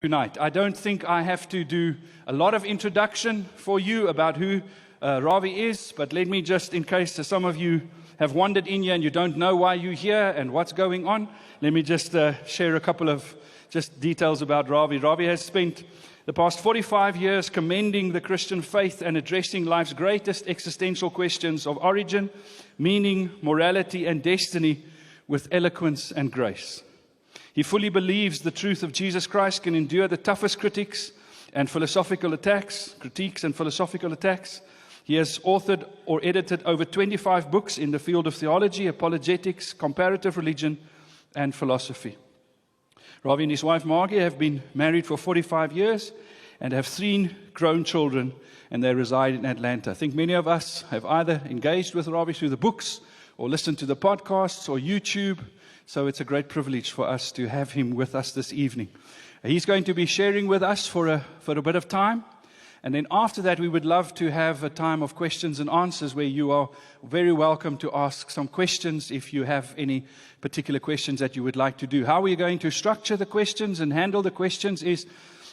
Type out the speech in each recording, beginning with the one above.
Tonight. I don't think I have to do a lot of introduction for you about who Ravi is, but let me just, in case some of you have wandered in here and you don't know why you're here and what's going on, let me just share a couple of just details about Ravi. Ravi has spent the past 45 years commending the Christian faith and addressing life's greatest existential questions of origin, meaning, morality, and destiny with eloquence and grace. He fully believes the truth of Jesus Christ can endure the toughest critiques and philosophical attacks. He has authored or edited over 25 books in the field of theology, apologetics, comparative religion, and philosophy. Ravi and his wife Margie have been married for 45 years and have 3 grown children, and they reside in Atlanta. I think many of us have either engaged with Ravi through the books or listened to the podcasts or YouTube. So it's a great privilege for us to have him with us this evening. He's going to be sharing with us for a bit of time. And then after that, we would love to have a time of questions and answers where you are very welcome to ask some questions if you have any particular questions that you would like to do. How we're going to structure the questions and handle the questions is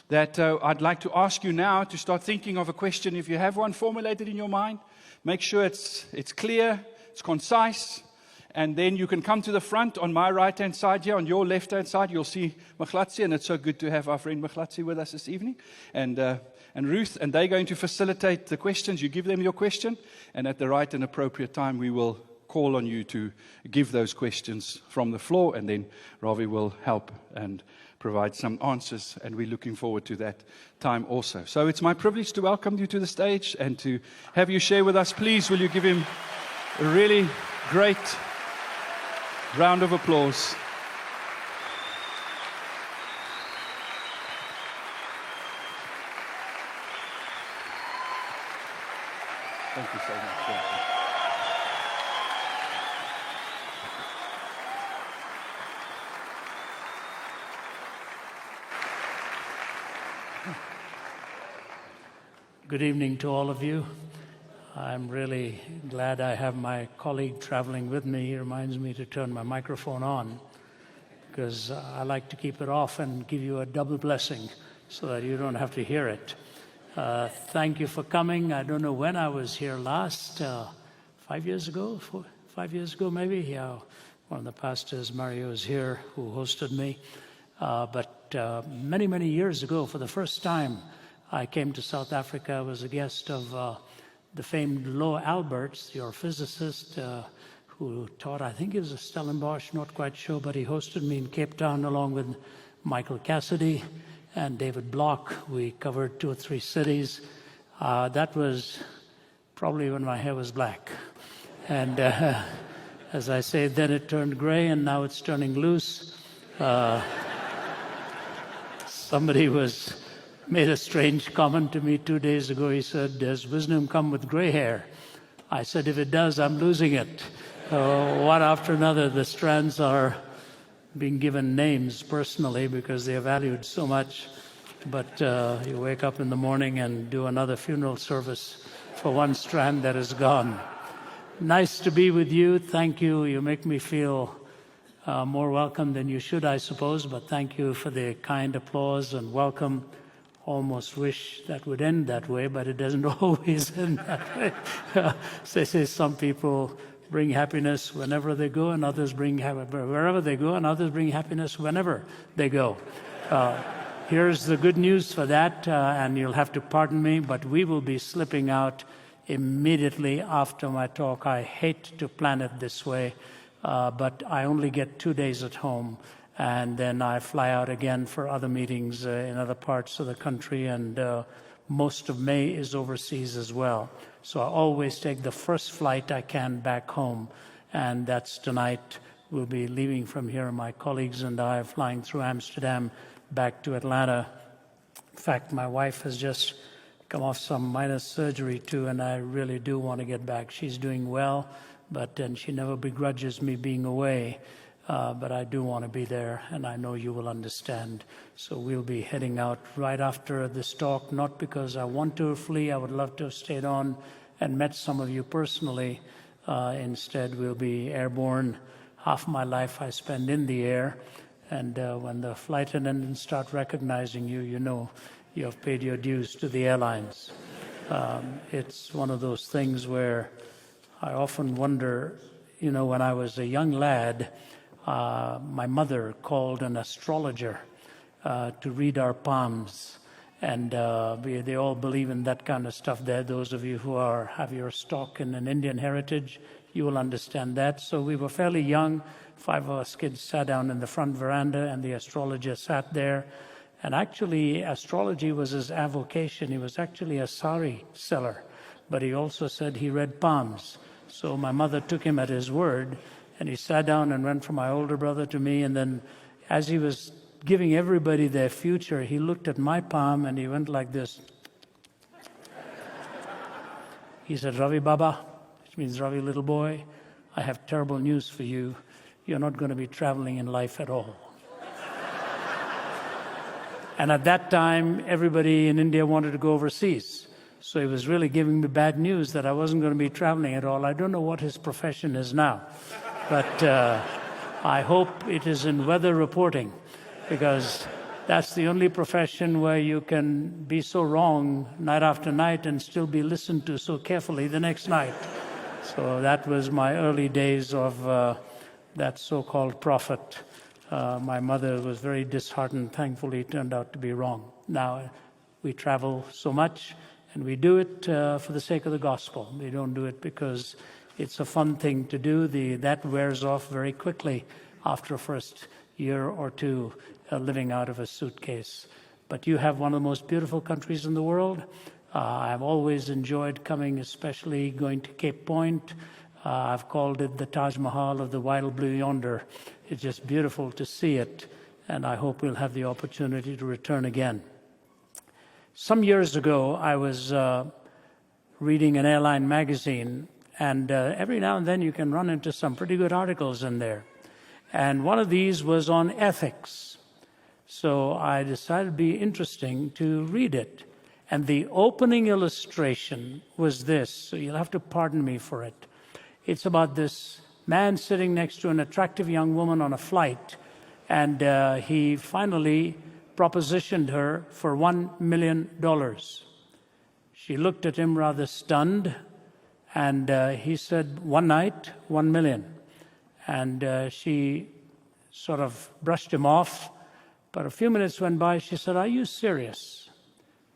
that I'd like to ask you now to start thinking of a question. If you have one formulated in your mind, make sure it's clear, it's concise. And then you can come to the front on my right-hand side here. On your left-hand side, you'll see Machlatsi, and it's so good to have our friend Machlatsi with us this evening. And Ruth, and they're going to facilitate the questions. You give them your question, and at the right and appropriate time, we will call on you to give those questions from the floor, and then Ravi will help and provide some answers, and we're looking forward to that time also. So it's my privilege to welcome you to the stage and to have you share with us. Please, will you give him a really great round of applause. Thank you so much. Thank you. Good evening to all of you. I'm really glad I have my colleague traveling with me. He reminds me to turn my microphone on because I like to keep it off and give you a double blessing so that you don't have to hear it. Thank you for coming. I don't know when I was here last, 5 years ago, 5 years ago maybe. Yeah, one of the pastors, Mario, is here who hosted me. But many, many years ago, for the first time, I came to South Africa. I was a guest of the famed Lo Alberts, your physicist, who taught, I think he was a Stellenbosch, not quite sure, but he hosted me in Cape Town along with Michael Cassidy and David Block. We covered 2 or 3 cities. That was probably when my hair was black. And as I say, then it turned gray and now it's turning loose. Somebody made a strange comment to me 2 days ago. He said, "Does wisdom come with gray hair?" I said, "If it does, I'm losing it." One after another, the strands are being given names personally because they are valued so much. But you wake up in the morning and do another funeral service for one strand that is gone. Nice to be with you. Thank you. You make me feel more welcome than you should, I suppose. But thank you for the kind applause and welcome. Almost wish that would end that way, but it doesn't always end that way. They say some people bring happiness whenever they go, and others bring wherever they go, and others bring happiness whenever they go. Here's the good news for that, and you'll have to pardon me, but we will be slipping out immediately after my talk. I hate to plan it this way, but I only get 2 days at home. And then I fly out again for other meetings in other parts of the country, and most of May is overseas as well. So I always take the first flight I can back home, and that's tonight. We'll be leaving from here. My colleagues and I are flying through Amsterdam back to Atlanta. In fact, my wife has just come off some minor surgery too, and I really do want to get back. She's doing well, and she never begrudges me being away. But I do want to be there, and I know you will understand. So we'll be heading out right after this talk, not because I want to flee. I would love to have stayed on and met some of you personally. Instead, we'll be airborne. Half my life I spend in the air, And when the flight attendants start recognizing you, you know you have paid your dues to the airlines. It's one of those things where I often wonder, when I was a young lad, my mother called an astrologer to read our palms. And they all believe in that kind of stuff there. Those of you who have your stock in an Indian heritage, you will understand that. So we were fairly young. 5 of us kids sat down in the front veranda, and the astrologer sat there. And actually, astrology was his avocation. He was actually a sari seller, but he also said he read palms. So my mother took him at his word, and he sat down and went from my older brother to me. And then as he was giving everybody their future, he looked at my palm and he went like this. He said, "Ravi Baba," which means Ravi little boy, "I have terrible news for you. You're not going to be traveling in life at all." And at that time, everybody in India wanted to go overseas. So he was really giving me bad news that I wasn't going to be traveling at all. I don't know what his profession is now, but I hope it is in weather reporting, because that's the only profession where you can be so wrong night after night and still be listened to so carefully the next night. So that was my early days of that so-called prophet. My mother was very disheartened. Thankfully, it turned out to be wrong. Now, we travel so much, and we do it for the sake of the gospel. We don't do it because it's a fun thing to do. That wears off very quickly after a first year or two living out of a suitcase. But you have one of the most beautiful countries in the world. I've always enjoyed coming, especially going to Cape Point. I've called it the Taj Mahal of the wild blue yonder. It's just beautiful to see it, and I hope we'll have the opportunity to return again. Some years ago, I was reading an airline magazine, and every now and then you can run into some pretty good articles in there. And one of these was on ethics. So I decided it'd be interesting to read it. And the opening illustration was this, so you'll have to pardon me for it. It's about this man sitting next to an attractive young woman on a flight, and he finally propositioned her for $1 million. She looked at him rather stunned, and he said, "One night, $1 million." And she sort of brushed him off, but a few minutes went by. She said, "Are you serious?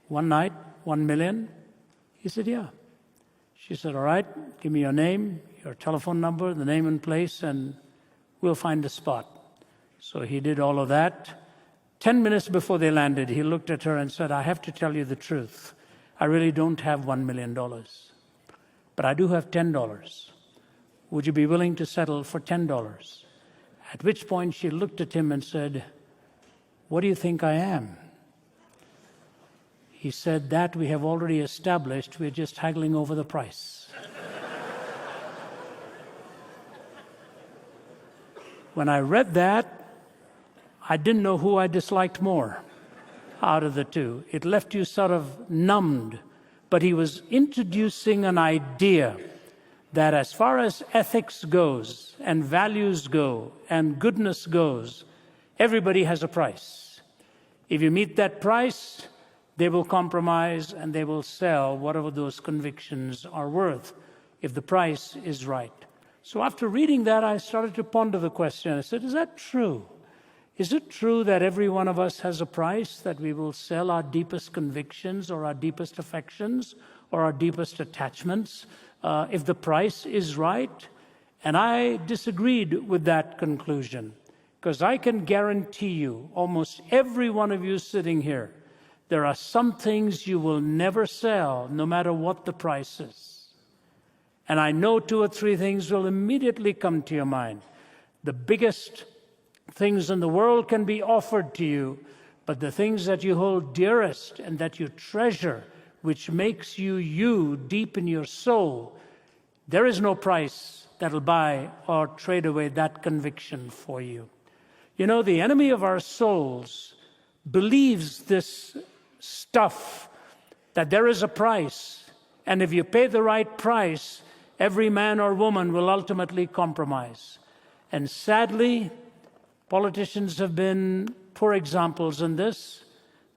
One night, $1 million?" He said, "Yeah." She said, "All right, give me your name, your telephone number, the name and place, and we'll find a spot." So he did all of that. 10 minutes before they landed, he looked at her and said, "I have to tell you the truth. I really don't have $1 million, but I do have $10. Would you be willing to settle for $10? At which point she looked at him and said, "What do you think I am?" He said, "That we have already established. We're just haggling over the price." When I read that, I didn't know who I disliked more out of the two. It left you sort of numbed. But he was introducing an idea that as far as ethics goes, and values go, and goodness goes, everybody has a price. If you meet that price, they will compromise and they will sell whatever those convictions are worth, if the price is right. So after reading that, I started to ponder the question. I said, is that true? Is it true that every one of us has a price, that we will sell our deepest convictions or our deepest affections or our deepest attachments if the price is right? And I disagreed with that conclusion, because I can guarantee you, almost every one of you sitting here, there are some things you will never sell, no matter what the price is. And I know 2 or 3 things will immediately come to your mind. The biggest things in the world can be offered to you, but the things that you hold dearest and that you treasure, which makes you you deep in your soul, there is no price that'll buy or trade away that conviction for you. You know, the enemy of our souls believes this stuff, that there is a price, and if you pay the right price, every man or woman will ultimately compromise. And sadly, Politicians have been poor examples in this.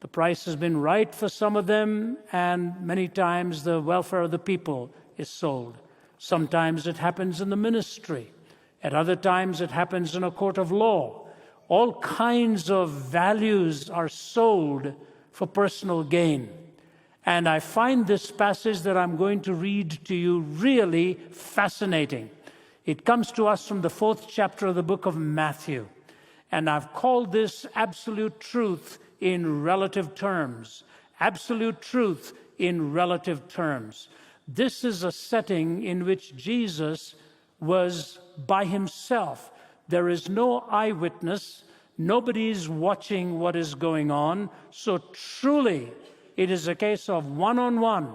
The price has been right for some of them, and many times the welfare of the people is sold. Sometimes it happens in the ministry. At other times it happens in a court of law. All kinds of values are sold for personal gain. And I find this passage that I'm going to read to you really fascinating. It comes to us from the 4th chapter of the book of Matthew. And I've called this absolute truth in relative terms. Absolute truth in relative terms. This is a setting in which Jesus was by himself. There is no eyewitness. Nobody's watching what is going on. So truly, it is a case of one-on-one,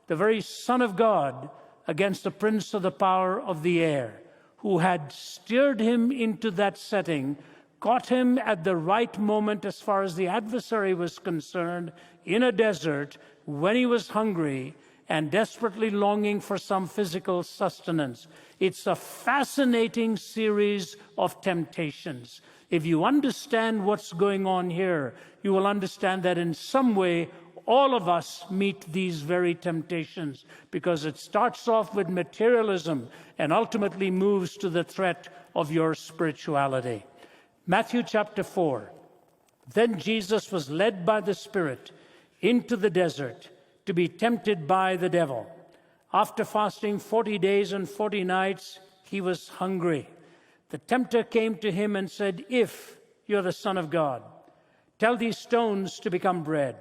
the very Son of God against the prince of the power of the air, who had steered him into that setting, caught him at the right moment as far as the adversary was concerned, in a desert, when he was hungry and desperately longing for some physical sustenance. It's a fascinating series of temptations. If you understand what's going on here, you will understand that in some way, all of us meet these very temptations, because it starts off with materialism and ultimately moves to the threat of your spirituality. Matthew chapter 4. Then Jesus was led by the Spirit into the desert to be tempted by the devil. After fasting 40 days and 40 nights, he was hungry. The tempter came to him and said, "If you're the Son of God, tell these stones to become bread."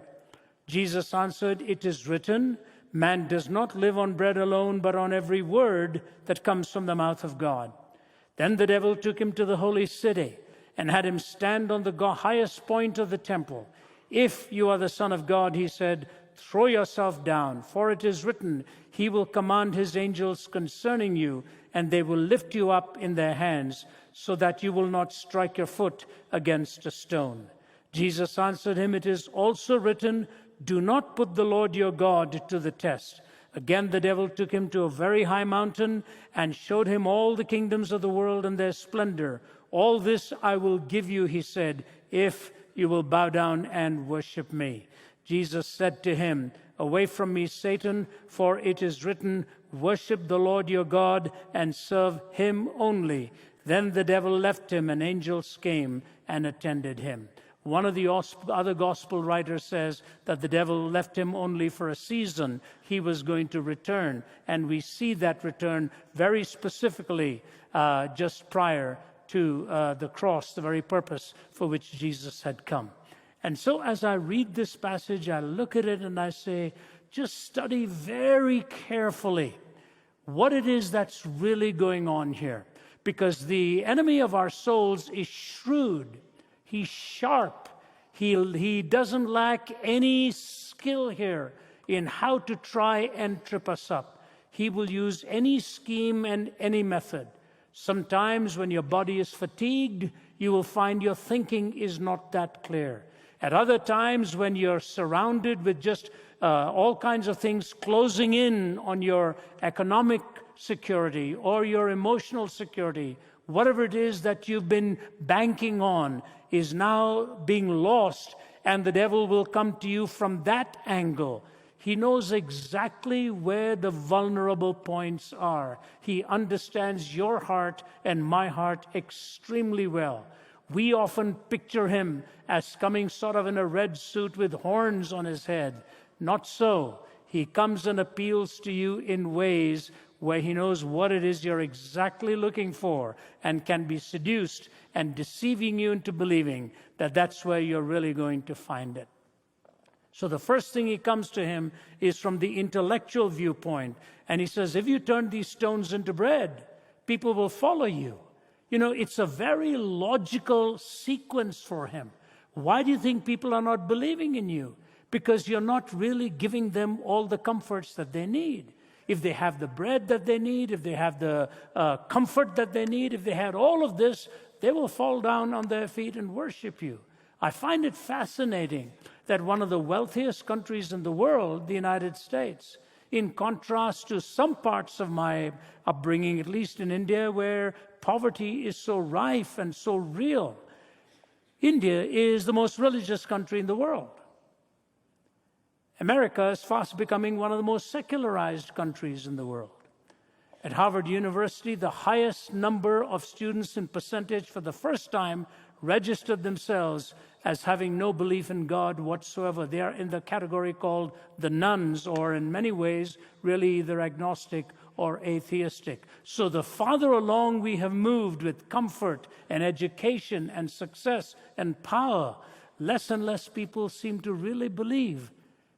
Jesus answered, "It is written, man does not live on bread alone, but on every word that comes from the mouth of God." Then the devil took him to the holy city and had him stand on the highest point of the temple. "If you are the Son of God," he said, "throw yourself down, for it is written, he will command his angels concerning you, and they will lift you up in their hands, so that you will not strike your foot against a stone." Jesus answered him, "It is also written, do not put the Lord your God to the test." Again the devil took him to a very high mountain and showed him all the kingdoms of the world and their splendor. "All this I will give you," he said, "if you will bow down and worship me." Jesus said to him, "Away from me, Satan, for it is written, worship the Lord your God and serve him only." Then the devil left him, and angels came and attended him. One of the other gospel writers says that the devil left him only for a season. He was going to return, and we see that return very specifically just prior to the cross, the very purpose for which Jesus had come. And so as I read this passage, I look at it and I say, just study very carefully what it is that's really going on here. Because the enemy of our souls is shrewd. He's sharp. He doesn't lack any skill here in how to try and trip us up. He will use any scheme and any method. Sometimes when your body is fatigued, you will find your thinking is not that clear. At other times, when you're surrounded with just all kinds of things closing in on your economic security or your emotional security, whatever it is that you've been banking on is now being lost, and the devil will come to you from that angle. He knows exactly where the vulnerable points are. He understands your heart and my heart extremely well. We often picture him as coming sort of in a red suit with horns on his head. Not so. He comes and appeals to you in ways where he knows what it is you're exactly looking for and can be seduced and deceiving you into believing that that's where you're really going to find it. So the first thing he comes to him is from the intellectual viewpoint. And he says, if you turn these stones into bread, people will follow you. You know, it's a very logical sequence for him. Why do you think people are not believing in you? Because you're not really giving them all the comforts that they need. If they have the bread that they need, if they have the comfort that they need, if they had all of this, they will fall down on their feet and worship you. I find it fascinating that one of the wealthiest countries in the world, the United States, in contrast to some parts of my upbringing, at least in India, where poverty is so rife and so real, India is the most religious country in the world. America is fast becoming one of the most secularized countries in the world. At Harvard University, the highest number of students in percentage for the first time registered themselves as having no belief in God whatsoever. They are in the category called the nones, or in many ways, really either agnostic or atheistic. So the farther along we have moved with comfort and education and success and power, less and less people seem to really believe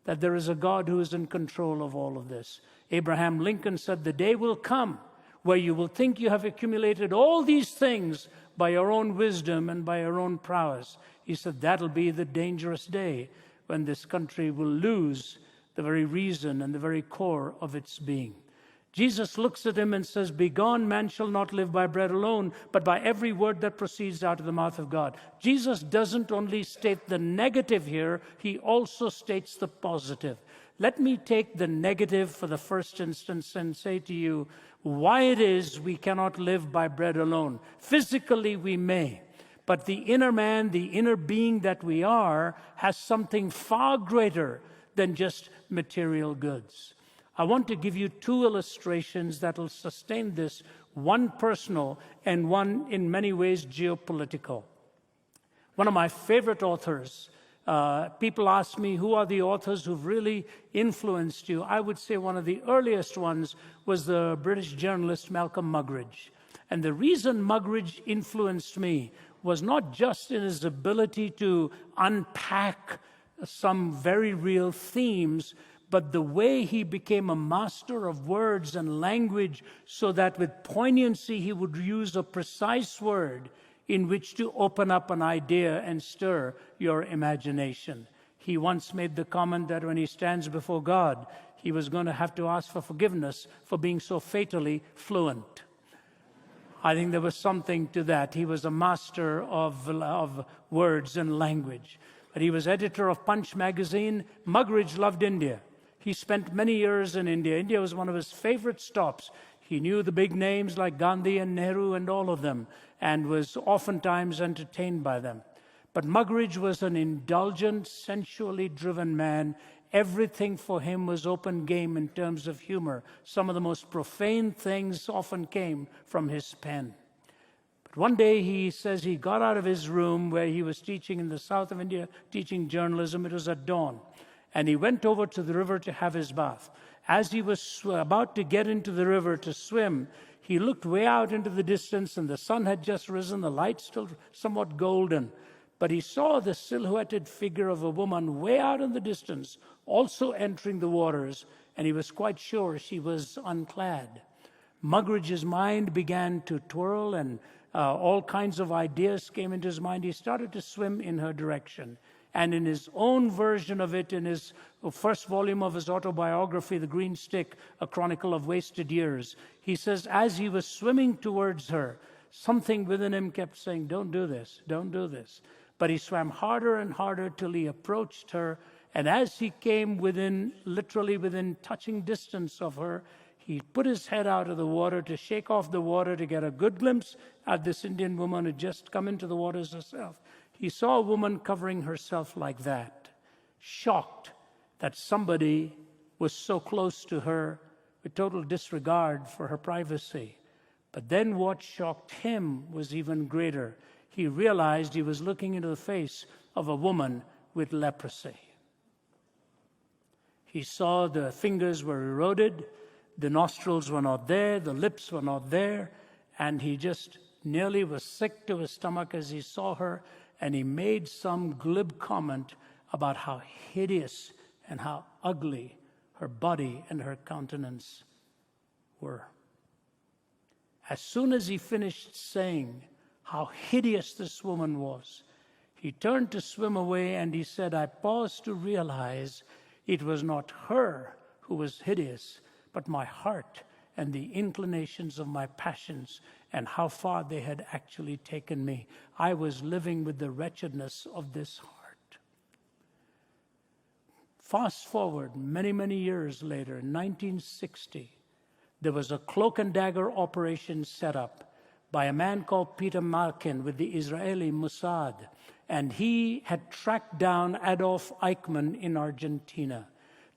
that there is a God who is in control of all of this. Abraham Lincoln said, "The day will come where you will think you have accumulated all these things by your own wisdom and by your own prowess." He said that'll be the dangerous day when this country will lose the very reason and the very core of its being. Jesus looks at him and says, "Begone, man shall not live by bread alone, but by every word that proceeds out of the mouth of God." Jesus doesn't only state the negative here, he also states the positive. Let me take the negative for the first instance and say to you why it is we cannot live by bread alone. Physically we may, but the inner man, the inner being that we are, has something far greater than just material goods. I want to give you two illustrations that will sustain this, one personal and one in many ways geopolitical. One of my favorite authors, people ask me, who are the authors who've really influenced you? I would say one of the earliest ones was the British journalist Malcolm Muggeridge. And the reason Muggeridge influenced me was not just in his ability to unpack some very real themes, but the way he became a master of words and language, so that with poignancy he would use a precise word in which to open up an idea and stir your imagination. He once made the comment that when he stands before God, he was going to have to ask for forgiveness for being so fatally fluent. I think there was something to that. He was a master of words and language. But he was editor of Punch magazine. Muggeridge loved India. He spent many years in India. India was one of his favorite stops. He knew the big names like Gandhi and Nehru and all of them, and was oftentimes entertained by them. But Muggeridge was an indulgent, sensually driven man. Everything for him was open game in terms of humor. Some of the most profane things often came from his pen. But one day he says he got out of his room where he was teaching in the south of India, teaching journalism. It was at dawn. And he went over to the river to have his bath. As he was about to get into the river to swim, he looked way out into the distance, and the sun had just risen, the light still somewhat golden. But he saw the silhouetted figure of a woman way out in the distance, also entering the waters, and he was quite sure she was unclad. Muggeridge's mind began to twirl, and all kinds of ideas came into his mind. He started to swim in her direction. And in his own version of it, in his first volume of his autobiography, The Green Stick, A Chronicle of Wasted Years, he says, as he was swimming towards her, something within him kept saying, "Don't do this, don't do this." But he swam harder and harder till he approached her. And as he came literally within touching distance of her, he put his head out of the water to shake off the water to get a good glimpse at this Indian woman who had just come into the waters herself. He saw a woman covering herself like that, shocked that somebody was so close to her with total disregard for her privacy. But then what shocked him was even greater. He realized he was looking into the face of a woman with leprosy. He saw the fingers were eroded, the nostrils were not there, the lips were not there, and he just nearly was sick to his stomach as he saw her. And he made some glib comment about how hideous and how ugly her body and her countenance were. As soon as he finished saying how hideous this woman was, he turned to swim away, and he said, "I paused to realize it was not her who was hideous, but my heart and the inclinations of my passions, and how far they had actually taken me. I was living with the wretchedness of this heart." Fast forward many, many years later, in 1960, there was a cloak and dagger operation set up by a man called Peter Malkin with the Israeli Mossad. and he had tracked down Adolf Eichmann in Argentina.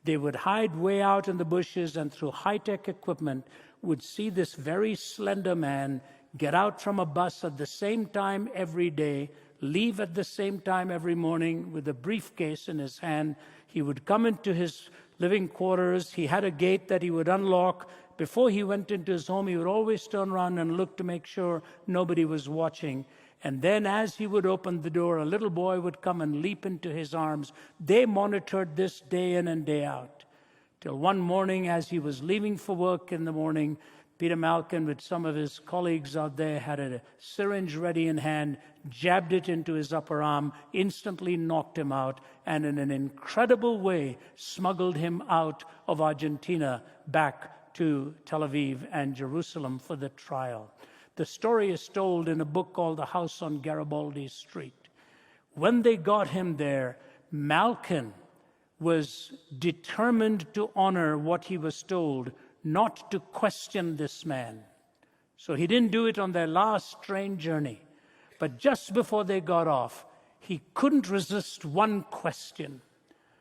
They would hide way out in the bushes, and through high-tech equipment would see this very slender man get out from a bus at the same time every day, leave at the same time every morning with a briefcase in his hand. He would come into his living quarters. He had a gate that he would unlock. Before he went into his home, he would always turn around and look to make sure nobody was watching. And then as he would open the door, a little boy would come and leap into his arms. They monitored this day in and day out. Till one morning, as he was leaving for work in the morning, Peter Malkin, with some of his colleagues out there, had a syringe ready in hand, jabbed it into his upper arm, instantly knocked him out, and in an incredible way smuggled him out of Argentina back to Tel Aviv and Jerusalem for the trial. The story is told in a book called The House on Garibaldi Street. When they got him there, Malkin was determined to honor what he was told, not to question this man. So he didn't do it on their last train journey. But just before they got off, he couldn't resist one question.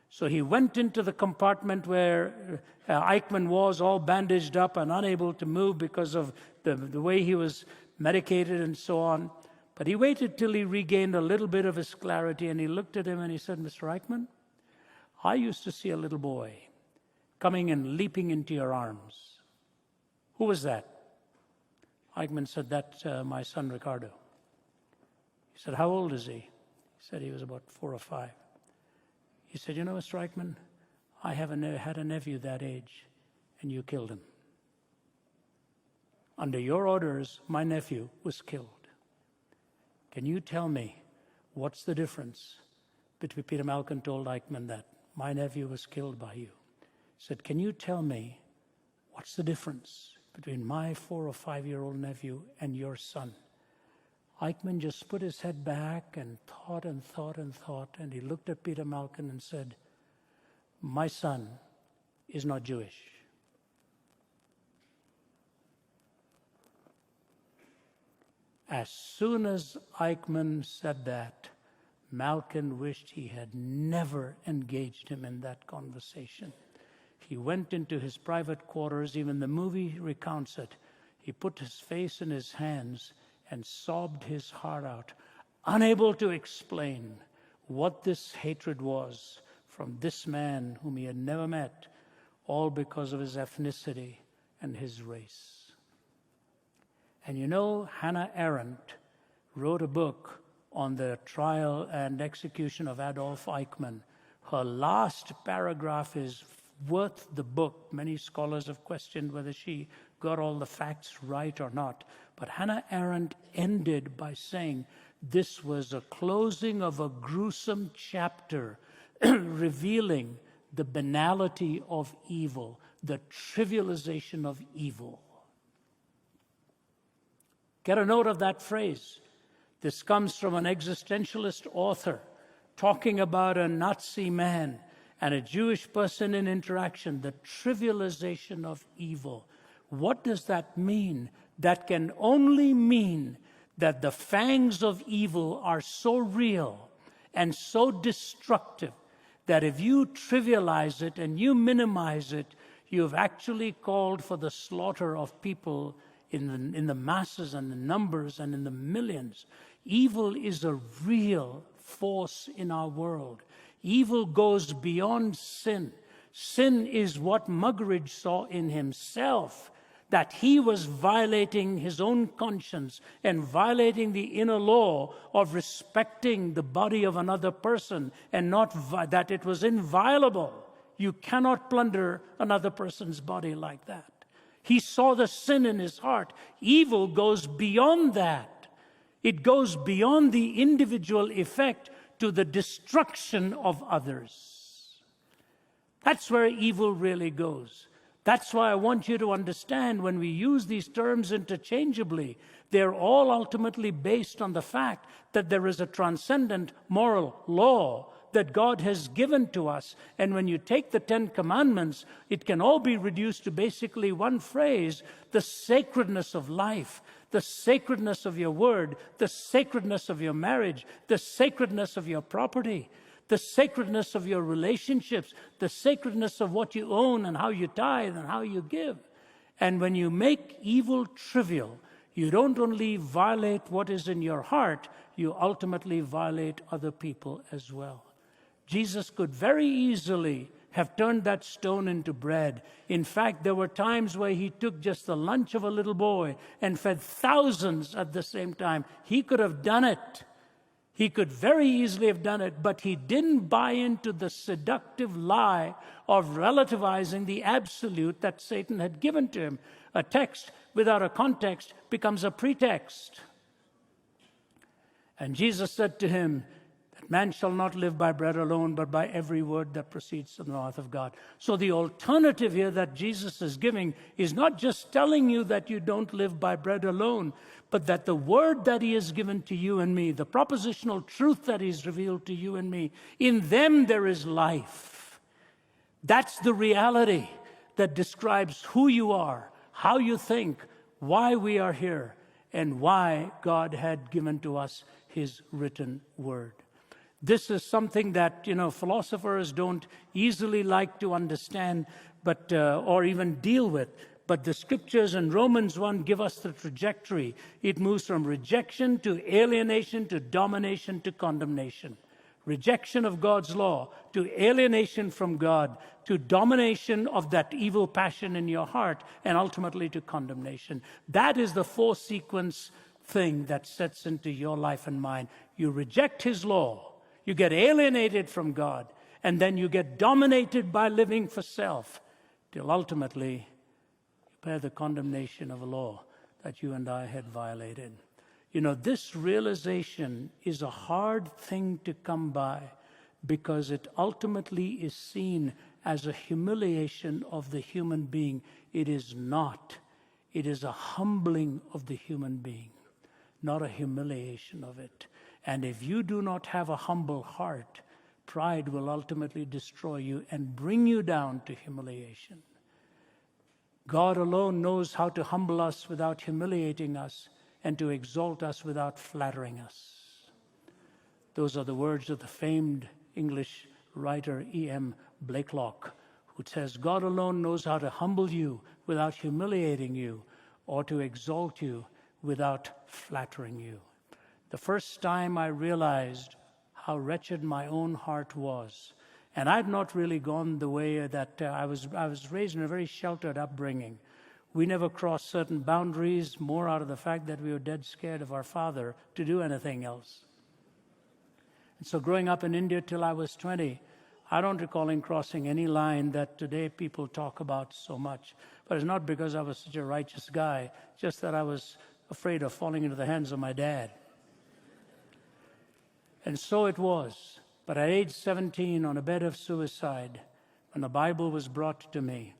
So he went into the compartment where Eichmann was, all bandaged up and unable to move because of the way he was medicated and so on. But he waited till he regained a little bit of his clarity, and he looked at him and he said, "Mr. Eichmann, I used to see a little boy coming and leaping into your arms. Who was that?" Eichmann said, "That's my son, Ricardo." He said, "How old is he?" He said he was about 4 or 5. He said, "You know, Mr. Eichmann, I had a nephew that age, and you killed him. Under your orders, my nephew was killed. Can you tell me what's the difference between," Peter Malkin told Eichmann that, "my nephew was killed by you." He said, "Can you tell me what's the difference between my 4 or 5-year-old nephew and your son?" Eichmann just put his head back and thought and thought and thought, and he looked at Peter Malkin and said, "My son is not Jewish." As soon as Eichmann said that, Malkin wished he had never engaged him in that conversation. He went into his private quarters, even the movie recounts it. He put his face in his hands and sobbed his heart out, unable to explain what this hatred was from this man whom he had never met, all because of his ethnicity and his race. And you know, Hannah Arendt wrote a book on the trial and execution of Adolf Eichmann. Her last paragraph is worth the book. Many scholars have questioned whether she got all the facts right or not. But Hannah Arendt ended by saying this was a closing of a gruesome chapter revealing the banality of evil, the trivialization of evil. Get a note of that phrase. This comes from an existentialist author talking about a Nazi man and a Jewish person in interaction, the trivialization of evil. What does that mean? That can only mean that the fangs of evil are so real and so destructive that if you trivialize it and you minimize it, you've actually called for the slaughter of people in the masses and the numbers and in the millions. Evil is a real force in our world. Evil goes beyond sin. Sin is what Muggeridge saw in himself, that he was violating his own conscience and violating the inner law of respecting the body of another person, and not that it was inviolable. You cannot plunder another person's body like that. He saw the sin in his heart. Evil goes beyond that. It goes beyond the individual effect to the destruction of others. That's where evil really goes. That's why I want you to understand when we use these terms interchangeably, they're all ultimately based on the fact that there is a transcendent moral law that God has given to us. And when you take the 10 Commandments, it can all be reduced to basically one phrase: the sacredness of life, the sacredness of your word, the sacredness of your marriage, the sacredness of your property, the sacredness of your relationships, the sacredness of what you own and how you tithe and how you give. And when you make evil trivial, you don't only violate what is in your heart, you ultimately violate other people as well. Jesus could very easily have turned that stone into bread. In fact, there were times where he took just the lunch of a little boy and fed thousands at the same time. He could have done it. He could very easily have done it, but he didn't buy into the seductive lie of relativizing the absolute that Satan had given to him. A text without a context becomes a pretext. And Jesus said to him, that man shall not live by bread alone, but by every word that proceeds from the mouth of God. So the alternative here that Jesus is giving is not just telling you that you don't live by bread alone, but that the word that he has given to you and me, the propositional truth that he's revealed to you and me, in them there is life. That's the reality that describes who you are, how you think, why we are here, and why God had given to us his written word. This is something that, philosophers don't easily like to understand, but or even deal with. But the scriptures in Romans 1 give us the trajectory. It moves from rejection to alienation to domination to condemnation. Rejection of God's law to alienation from God to domination of that evil passion in your heart and ultimately to condemnation. That is the four-sequence thing that sets into your life and mine. You reject his law, you get alienated from God, and then you get dominated by living for self till ultimately bear the condemnation of a law that you and I had violated. This realization is a hard thing to come by because it ultimately is seen as a humiliation of the human being. It is not. It is a humbling of the human being, not a humiliation of it. And if you do not have a humble heart, pride will ultimately destroy you and bring you down to humiliation. God alone knows how to humble us without humiliating us and to exalt us without flattering us. Those are the words of the famed English writer E.M. Blakelock, who says, God alone knows how to humble you without humiliating you or to exalt you without flattering you. The first time I realized how wretched my own heart was, and I'd not really gone the way that I was raised in a very sheltered upbringing. We never crossed certain boundaries, more out of the fact that we were dead scared of our father to do anything else. And so growing up in India till I was 20, I don't recall crossing any line that today people talk about so much. But it's not because I was such a righteous guy, just that I was afraid of falling into the hands of my dad. And so it was. But at age 17, on a bed of suicide, when the Bible was brought to me,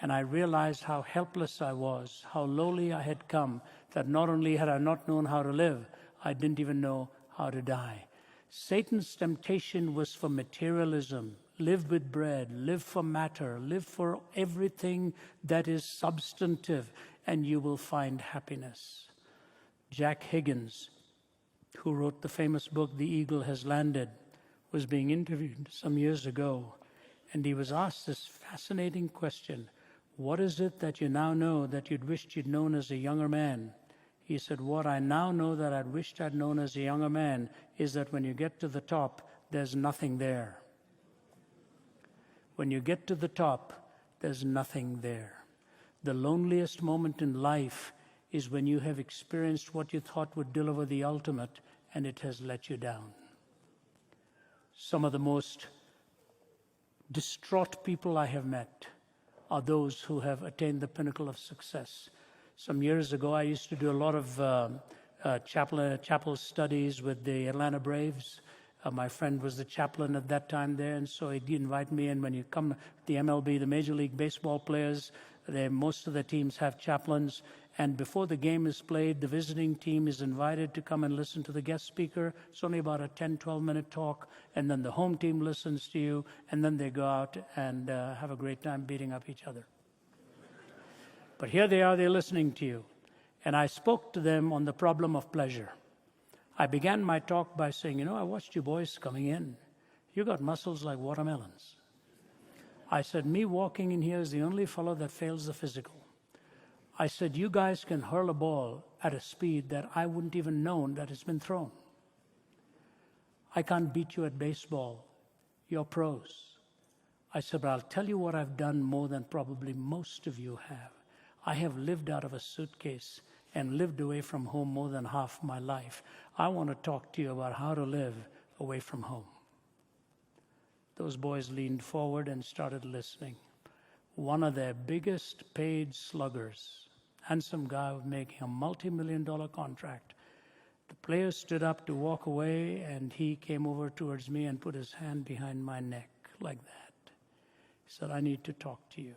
and I realized how helpless I was, how lowly I had come, that not only had I not known how to live, I didn't even know how to die. Satan's temptation was for materialism. Live with bread, live for matter, live for everything that is substantive, and you will find happiness. Jack Higgins, who wrote the famous book, The Eagle Has Landed, was being interviewed some years ago, and he was asked this fascinating question: what is it that you now know that you'd wished you'd known as a younger man? He said, what I now know that I'd wished I'd known as a younger man is that when you get to the top, there's nothing there. When you get to the top, there's nothing there. The loneliest moment in life is when you have experienced what you thought would deliver the ultimate, and it has let you down. Some of the most distraught people I have met are those who have attained the pinnacle of success. Some years ago, I used to do a lot of chapel studies with the Atlanta Braves. My friend was the chaplain at that time there, and so he'd invite me in. When you come to the MLB, the Major League Baseball players, most of the teams have chaplains. And before the game is played, the visiting team is invited to come and listen to the guest speaker. It's only about a 10, 12-minute talk. And then the home team listens to you. And then they go out and have a great time beating up each other. But here they are, they're listening to you. And I spoke to them on the problem of pleasure. I began my talk by saying, I watched you boys coming in. You got muscles like watermelons. I said, me walking in here is the only fellow that fails the physical. I said, you guys can hurl a ball at a speed that I wouldn't even known that it's been thrown. I can't beat you at baseball. You're pros. I said, but I'll tell you what I've done more than probably most of you have. I have lived out of a suitcase and lived away from home more than half my life. I want to talk to you about how to live away from home. Those boys leaned forward and started listening. One of their biggest paid sluggers, handsome guy making a multi-million-dollar contract. The player stood up to walk away, and he came over towards me and put his hand behind my neck like that. He said, I need to talk to you.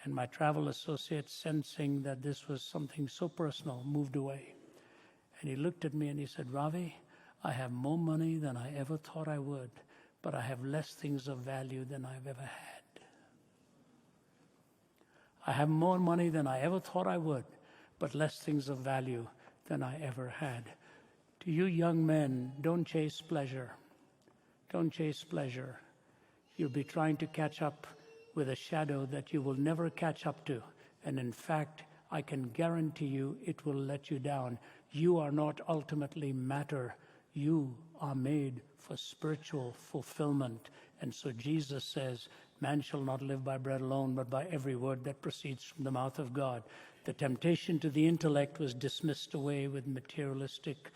And my travel associate, sensing that this was something so personal, moved away. And he looked at me and he said, Ravi, I have more money than I ever thought I would, but I have less things of value than I've ever had. I have more money than I ever thought I would, but less things of value than I ever had. To you young men, don't chase pleasure. Don't chase pleasure. You'll be trying to catch up with a shadow that you will never catch up to. And in fact, I can guarantee you it will let you down. You are not ultimately matter. You are made for spiritual fulfillment. And so Jesus says, man shall not live by bread alone, but by every word that proceeds from the mouth of God. The temptation to the intellect was dismissed away with materialistic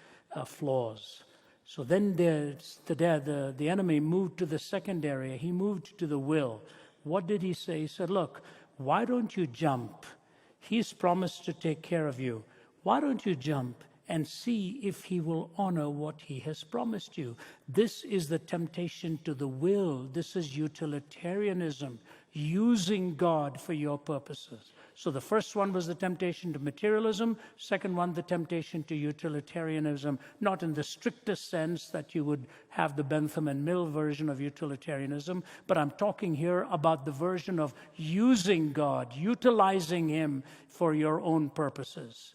flaws. So then the enemy moved to the second area. He moved to the will. What did he say? He said, look, why don't you jump? He's promised to take care of you. Why don't you jump and see if he will honor what he has promised you? This is the temptation to the will. This is utilitarianism, using God for your purposes. So the first one was the temptation to materialism. Second one, the temptation to utilitarianism, not in the strictest sense that you would have the Bentham and Mill version of utilitarianism, but I'm talking here about the version of using God, utilizing him for your own purposes.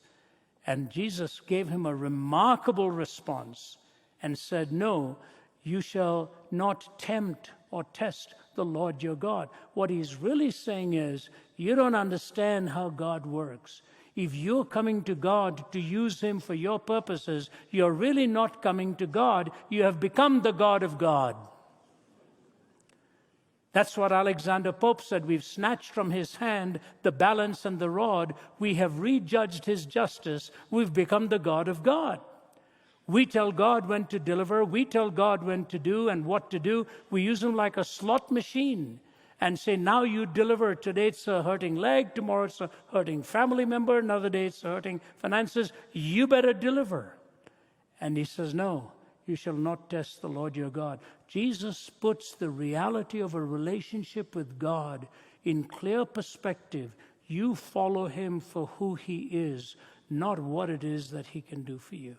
And Jesus gave him a remarkable response and said, no, you shall not tempt or test the Lord your God. What he's really saying is, you don't understand how God works. If you're coming to God to use him for your purposes, you're really not coming to God. You have become the God of God. That's what Alexander Pope said. We've snatched from his hand the balance and the rod. We have rejudged his justice. We've become the God of God. We tell God when to deliver. We tell God when to do and what to do. We use him like a slot machine and say, now you deliver. Today it's a hurting leg. Tomorrow it's a hurting family member. Another day it's a hurting finances. You better deliver. And he says, no, you shall not test the Lord your God. Jesus puts the reality of a relationship with God in clear perspective. You follow him for who he is, not what it is that he can do for you.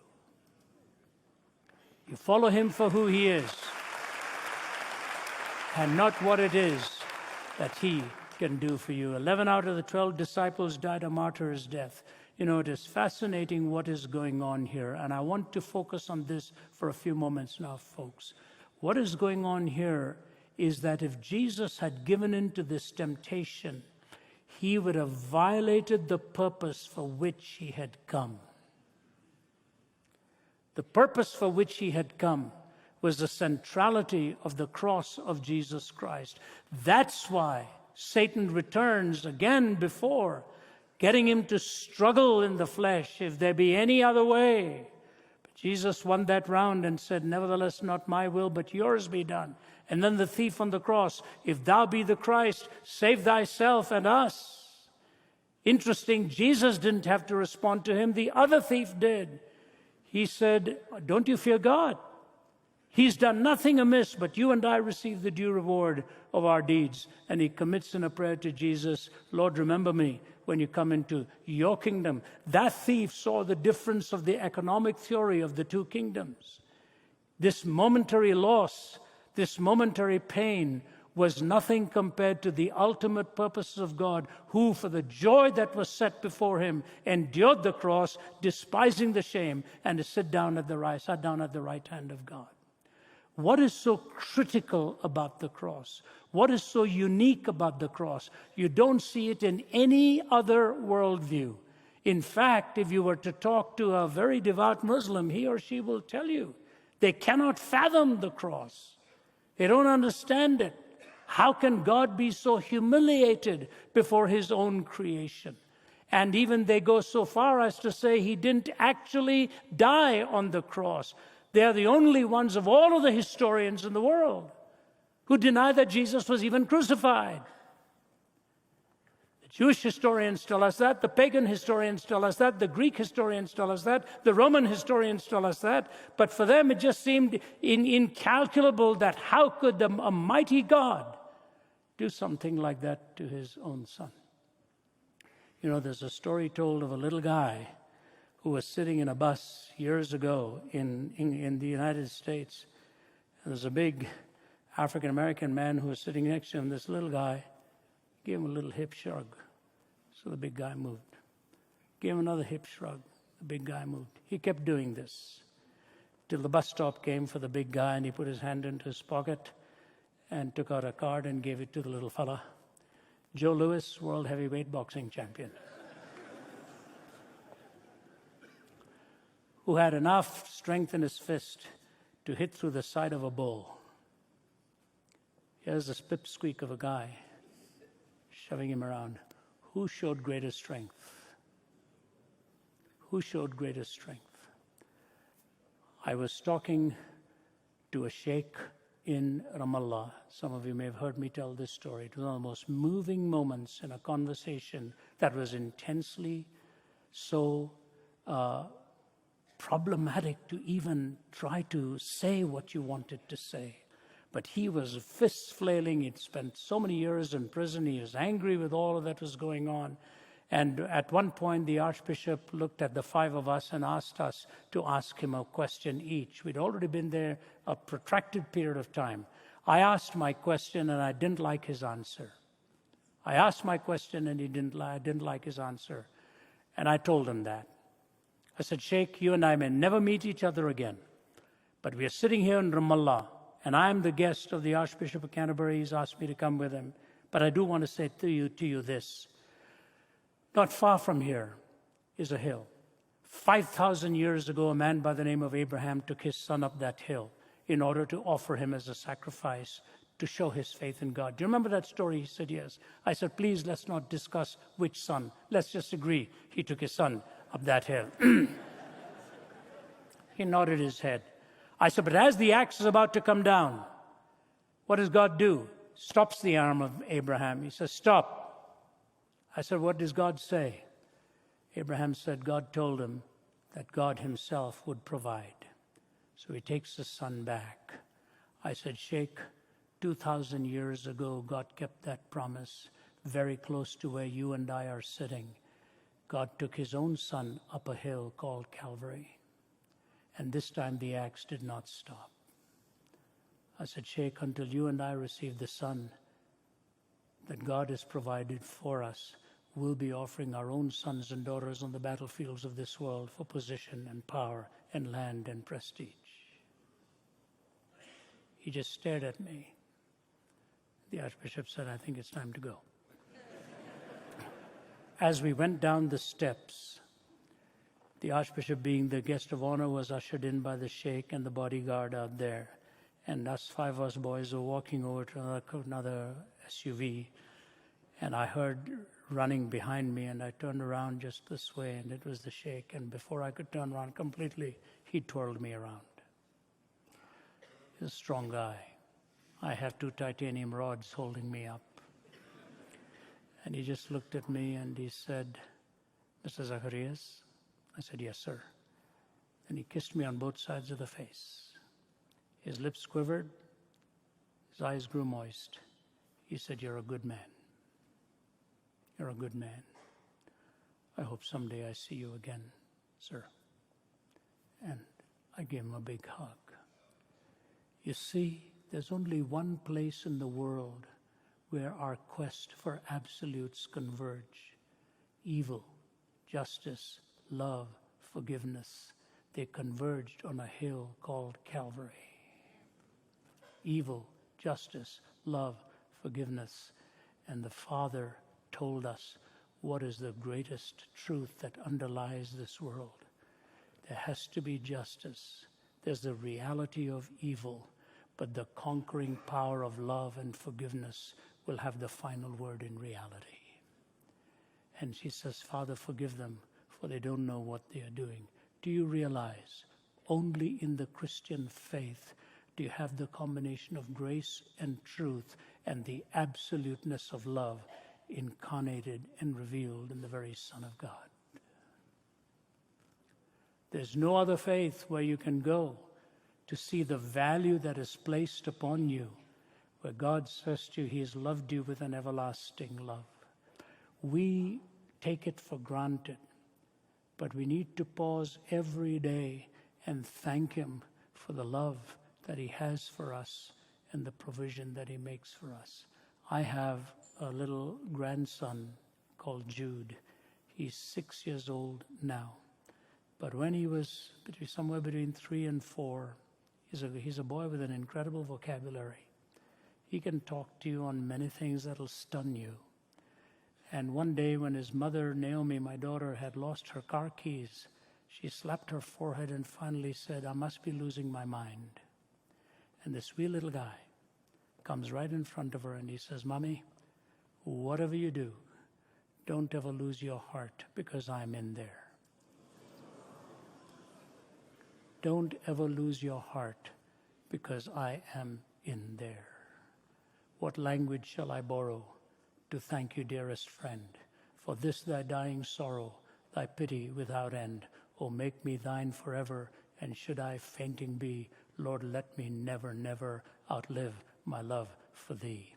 You follow him for who he is, and not what it is that he can do for you. 11 out of the 12 disciples died a martyr's death. You know, it is fascinating what is going on here, and I want to focus on this for a few moments now, folks. What is going on here is that if Jesus had given in to this temptation, he would have violated the purpose for which he had come. The purpose for which he had come was the centrality of the cross of Jesus Christ. That's why Satan returns again before, getting him to struggle in the flesh, if there be any other way. But Jesus won that round and said, nevertheless, not my will, but yours be done. And then the thief on the cross, if thou be the Christ, save thyself and us. Interesting, Jesus didn't have to respond to him. The other thief did. He said, don't you fear God? He's done nothing amiss, but you and I receive the due reward of our deeds. And he commits in a prayer to Jesus, Lord, remember me when you come into your kingdom. That thief saw the difference of the economic theory of the two kingdoms. This momentary loss, this momentary pain was nothing compared to the ultimate purposes of God, who, for the joy that was set before him, endured the cross, despising the shame, and sat down at the right hand of God. What is so critical about the cross? What is so unique about the cross? You don't see it in any other worldview. In fact, if you were to talk to a very devout Muslim, he or she will tell you they cannot fathom the cross. They don't understand it. How can God be so humiliated before his own creation? And even they go so far as to say he didn't actually die on the cross. They are the only ones of all of the historians in the world who deny that Jesus was even crucified. The Jewish historians tell us that, the pagan historians tell us that, the Greek historians tell us that, the Roman historians tell us that, but for them it just seemed incalculable that how could a mighty God do something like that to his own son. You know, there's a story told of a little guy who was sitting in a bus years ago in the United States. And there's a big African-American man who was sitting next to him. This little guy gave him a little hip shrug. So the big guy moved. Gave him another hip shrug. The big guy moved. He kept doing this till the bus stop came for the big guy, and he put his hand into his pocket and took out a card and gave it to the little fella. Joe Louis, world heavyweight boxing champion. Who had enough strength in his fist to hit through the side of a bull. Here's a pipsqueak of a guy shoving him around. Who showed greater strength? Who showed greater strength? I was talking to a sheikh in Ramallah. Some of you may have heard me tell this story. It was one of the most moving moments in a conversation that was intensely so problematic to even try to say what you wanted to say. But he was fists flailing. He'd spent so many years in prison. He was angry with all of that was going on. And at one point, the Archbishop looked at the five of us and asked us to ask him a question each. We'd already been there a protracted period of time. I asked my question, and I didn't like his answer. I asked my question, and I didn't like his answer. And I told him that. I said, Sheikh, you and I may never meet each other again. But we are sitting here in Ramallah, and I'm the guest of the Archbishop of Canterbury. He's asked me to come with him. But I do want to say to you this. Not far from here is a hill. 5,000 years ago, a man by the name of Abraham took his son up that hill in order to offer him as a sacrifice to show his faith in God. Do you remember that story? He said, yes. I said, please, let's not discuss which son. Let's just agree he took his son up that hill. He nodded his head. I said, but as the axe is about to come down, what does God do? Stops the arm of Abraham. He says, stop. I said, what does God say? Abraham said, God told him that God himself would provide. So he takes the son back. I said, Sheikh, 2,000 years ago, God kept that promise very close to where you and I are sitting. God took his own son up a hill called Calvary. And this time the axe did not stop. I said, Sheikh, until you and I receive the son that God has provided for us, we'll be offering our own sons and daughters on the battlefields of this world for position and power and land and prestige. He just stared at me. The Archbishop said, I think it's time to go. As we went down the steps, the Archbishop, being the guest of honor, was ushered in by the Sheikh and the bodyguard out there. And us five of us boys were walking over to another SUV. And I heard running behind me, and I turned around just this way, and it was the Sheikh. And before I could turn around completely, he twirled me around. He's a strong guy. I have 2 titanium rods holding me up. And he just looked at me and he said, Mr. Zacharias? I said, yes, sir. And he kissed me on both sides of the face. His lips quivered. His eyes grew moist. He said, you're a good man. You're a good man. I hope someday I see you again, sir. And I gave him a big hug. You see, there's only one place in the world where our quest for absolutes converge. Evil, justice, love, forgiveness. They converged on a hill called Calvary. Evil, justice, love, forgiveness. And the Father told us what is the greatest truth that underlies this world. There has to be justice. There's the reality of evil, but the conquering power of love and forgiveness will have the final word in reality. And she says, Father, forgive them, for they don't know what they are doing. Do you realize only in the Christian faith do you have the combination of grace and truth and the absoluteness of love incarnated and revealed in the very Son of God? There's no other faith where you can go to see the value that is placed upon you, where God says to you, He has loved you with an everlasting love. We take it for granted, but we need to pause every day and thank Him for the love that He has for us and the provision that He makes for us. I have a little grandson called Jude. He's 6 years old now. But when he was somewhere between 3 and 4, he's a boy with an incredible vocabulary. He can talk to you on many things that'll stun you. And one day when his mother, Naomi, my daughter, had lost her car keys, she slapped her forehead and finally said, I must be losing my mind. And this wee little guy comes right in front of her and he says, Mommy, whatever you do, don't ever lose your heart because I'm in there. Don't ever lose your heart because I am in there. What language shall I borrow to thank you, dearest friend, for this thy dying sorrow, thy pity without end? O make me thine forever, and should I fainting be, Lord, let me never, never outlive my love for thee.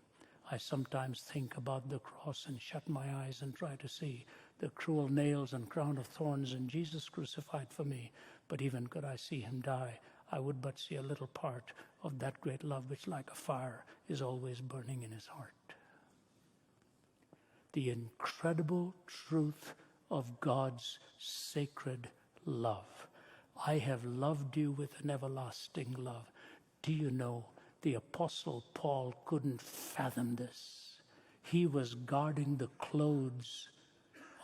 I sometimes think about the cross and shut my eyes and try to see the cruel nails and crown of thorns and Jesus crucified for me. But even could I see Him die, I would but see a little part of that great love which like a fire is always burning in His heart. The incredible truth of God's sacred love. I have loved you with an everlasting love. Do you know the Apostle Paul couldn't fathom this? He was guarding the clothes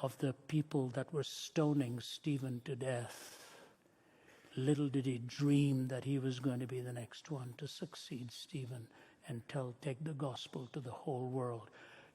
of the people that were stoning Stephen to death. Little did he dream that he was going to be the next one to succeed Stephen and take the gospel to the whole world.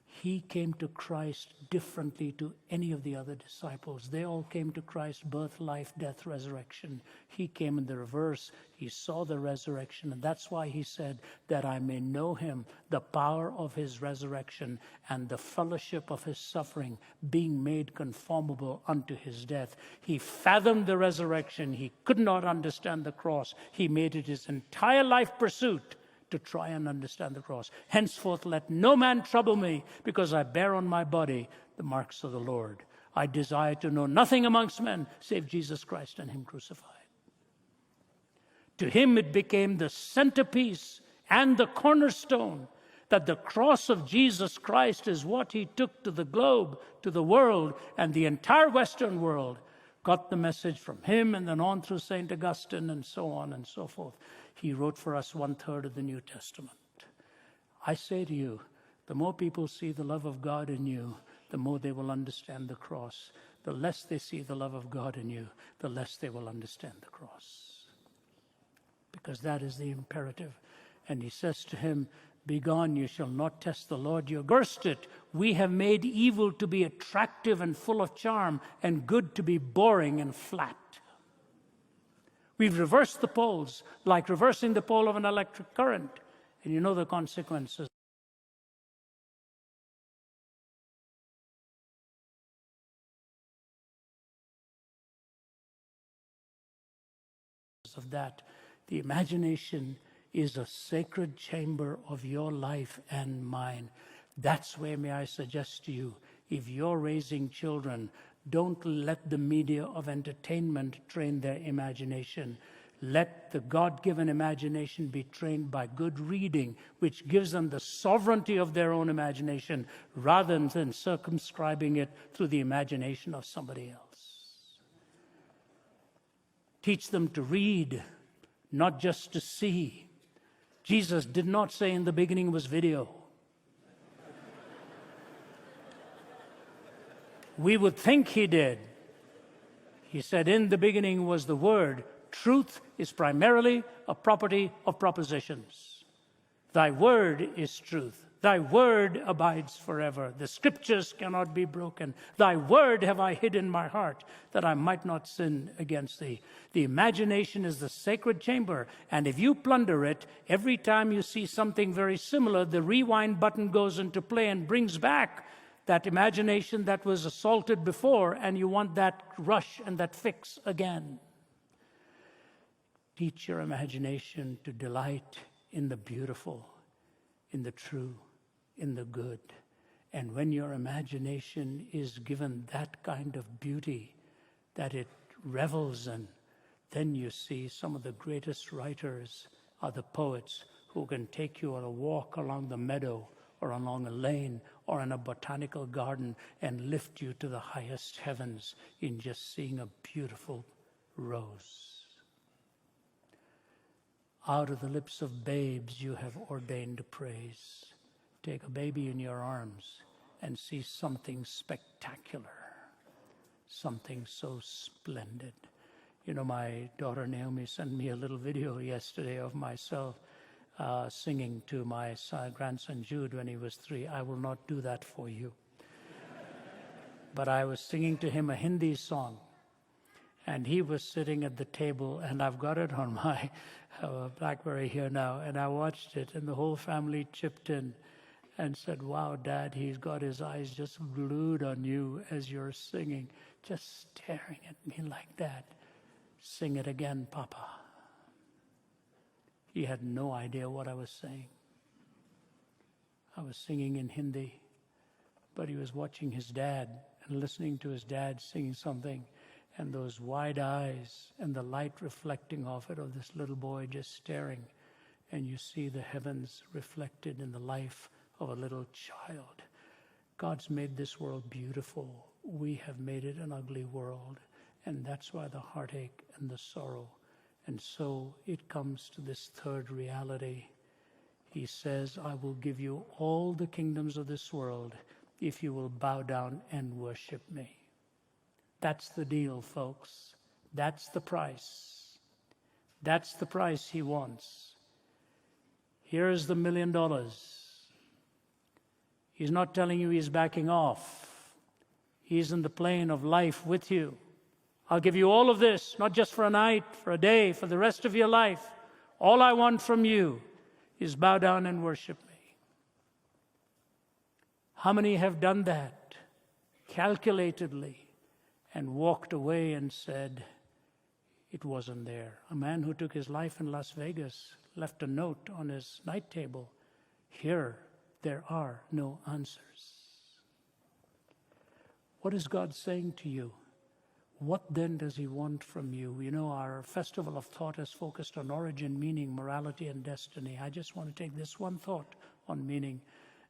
He came to Christ differently to any of the other disciples. They all came to Christ, birth, life, death, resurrection. He came in the reverse. He saw the resurrection, and that's why he said, that I may know Him, the power of His resurrection, and the fellowship of His suffering, being made conformable unto His death. He fathomed the resurrection. He could not understand the cross. He made it his entire life pursuit to try and understand the cross. Henceforth, let no man trouble me, because I bear on my body the marks of the Lord. I desire to know nothing amongst men save Jesus Christ and Him crucified. To him it became the centerpiece and the cornerstone, that the cross of Jesus Christ is what He took to the globe, to the world, and the entire Western world got the message from him, and then on through St. Augustine and so on and so forth. He wrote for us 1/3 of the New Testament. I say to you, the more people see the love of God in you, the more they will understand the cross. The less they see the love of God in you, the less they will understand the cross. Because that is the imperative. And he says to him, Begone, you shall not test the Lord your God. Cursed it, we have made evil to be attractive and full of charm, and good to be boring and flat. We've reversed the poles, like reversing the pole of an electric current. And you know the consequences. Of that, the imagination is a sacred chamber of your life and mine. That's where, may I suggest to you, if you're raising children, don't let the media of entertainment train their imagination. Let the God-given imagination be trained by good reading, which gives them the sovereignty of their own imagination, rather than circumscribing it through the imagination of somebody else. Teach them to read, not just to see. Jesus did not say in the beginning was video. We would think he did. He said, in the beginning was the Word. Truth is primarily a property of propositions. Thy word is truth. Thy word abides forever. The scriptures cannot be broken. Thy word have I hid in my heart, that I might not sin against thee. The imagination is the sacred chamber, and if you plunder it, every time you see something very similar, the rewind button goes into play and brings back that imagination that was assaulted before, and you want that rush and that fix again. Teach your imagination to delight in the beautiful, in the true, in the good. And when your imagination is given that kind of beauty that it revels in, then you see some of the greatest writers are the poets who can take you on a walk along the meadow or along a lane or in a botanical garden and lift you to the highest heavens in just seeing a beautiful rose. Out of the lips of babes you have ordained praise. Take a baby in your arms and see something spectacular, something so splendid. You know, my daughter Naomi sent me a little video yesterday of myself singing to my grandson Jude when he was 3. I will not do that for you. But I was singing to him a Hindi song. And he was sitting at the table, and I've got it on my BlackBerry here now, and I watched it, and the whole family chipped in and said, wow, Dad, he's got his eyes just glued on you as you're singing, just staring at me like that. Sing it again, Papa. He had no idea what I was saying. I was singing in Hindi, but he was watching his dad and listening to his dad singing something. And those wide eyes and the light reflecting off it of this little boy just staring. And you see the heavens reflected in the life of a little child. God's made this world beautiful. We have made it an ugly world. And that's why the heartache and the sorrow. And so it comes to this third reality. He says, I will give you all the kingdoms of this world if you will bow down and worship me. That's the deal, folks. That's the price. That's the price he wants. Here's the $1 million. He's not telling you he's backing off. He's in the plane of life with you. I'll give you all of this, not just for a night, for a day, for the rest of your life. All I want from you is bow down and worship me. How many have done that calculatedly? And walked away and said, it wasn't there. A man who took his life in Las Vegas left a note on his night table. Here, there are no answers. What is God saying to you? What then does he want from you? You know, our festival of thought is focused on origin, meaning, morality, and destiny. I just want to take this one thought on meaning.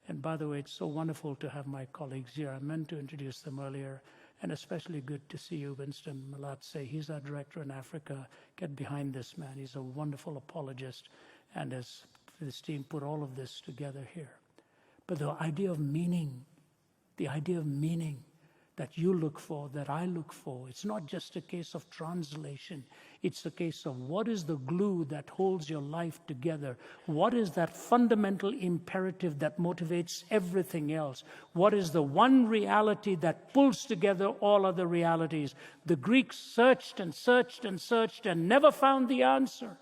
And by the way, it's so wonderful to have my colleagues here. I meant to introduce them earlier. And especially good to see you, Winston Malatse. He's our director in Africa. Get behind this man. He's a wonderful apologist and has his team put all of this together here. But the idea of meaning that you look for, that I look for, it's not just a case of translation. It's a case of what is the glue that holds your life together? What is that fundamental imperative that motivates everything else? What is the one reality that pulls together all other realities? The Greeks searched and searched and searched and never found the answer.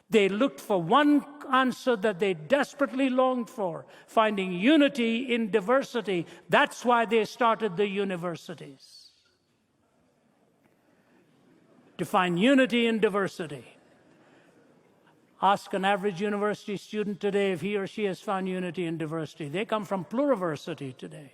They looked for one answer that they desperately longed for, finding unity in diversity. That's why they started the universities. To find unity in diversity. Ask an average university student today if he or she has found unity in diversity. They come from pluriversity today.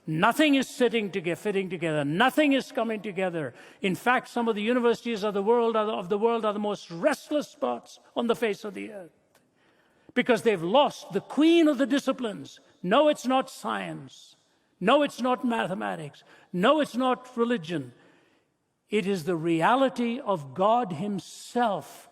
Nothing is fitting together. Nothing is coming together. In fact, some of the universities of the world are the most restless spots on the face of the earth because they've lost the queen of the disciplines. No, it's not science. No, it's not mathematics. No, it's not religion. It is the reality of God himself,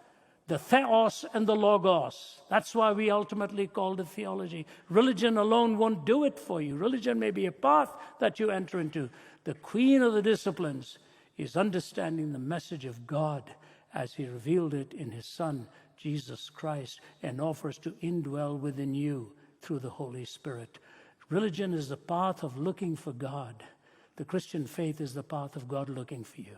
the theos and the logos. That's why we ultimately call it theology. Religion alone won't do it for you. Religion may be a path that you enter into. The queen of the disciplines is understanding the message of God as he revealed it in his Son, Jesus Christ, and offers to indwell within you through the Holy Spirit. Religion is the path of looking for God. The Christian faith is the path of God looking for you.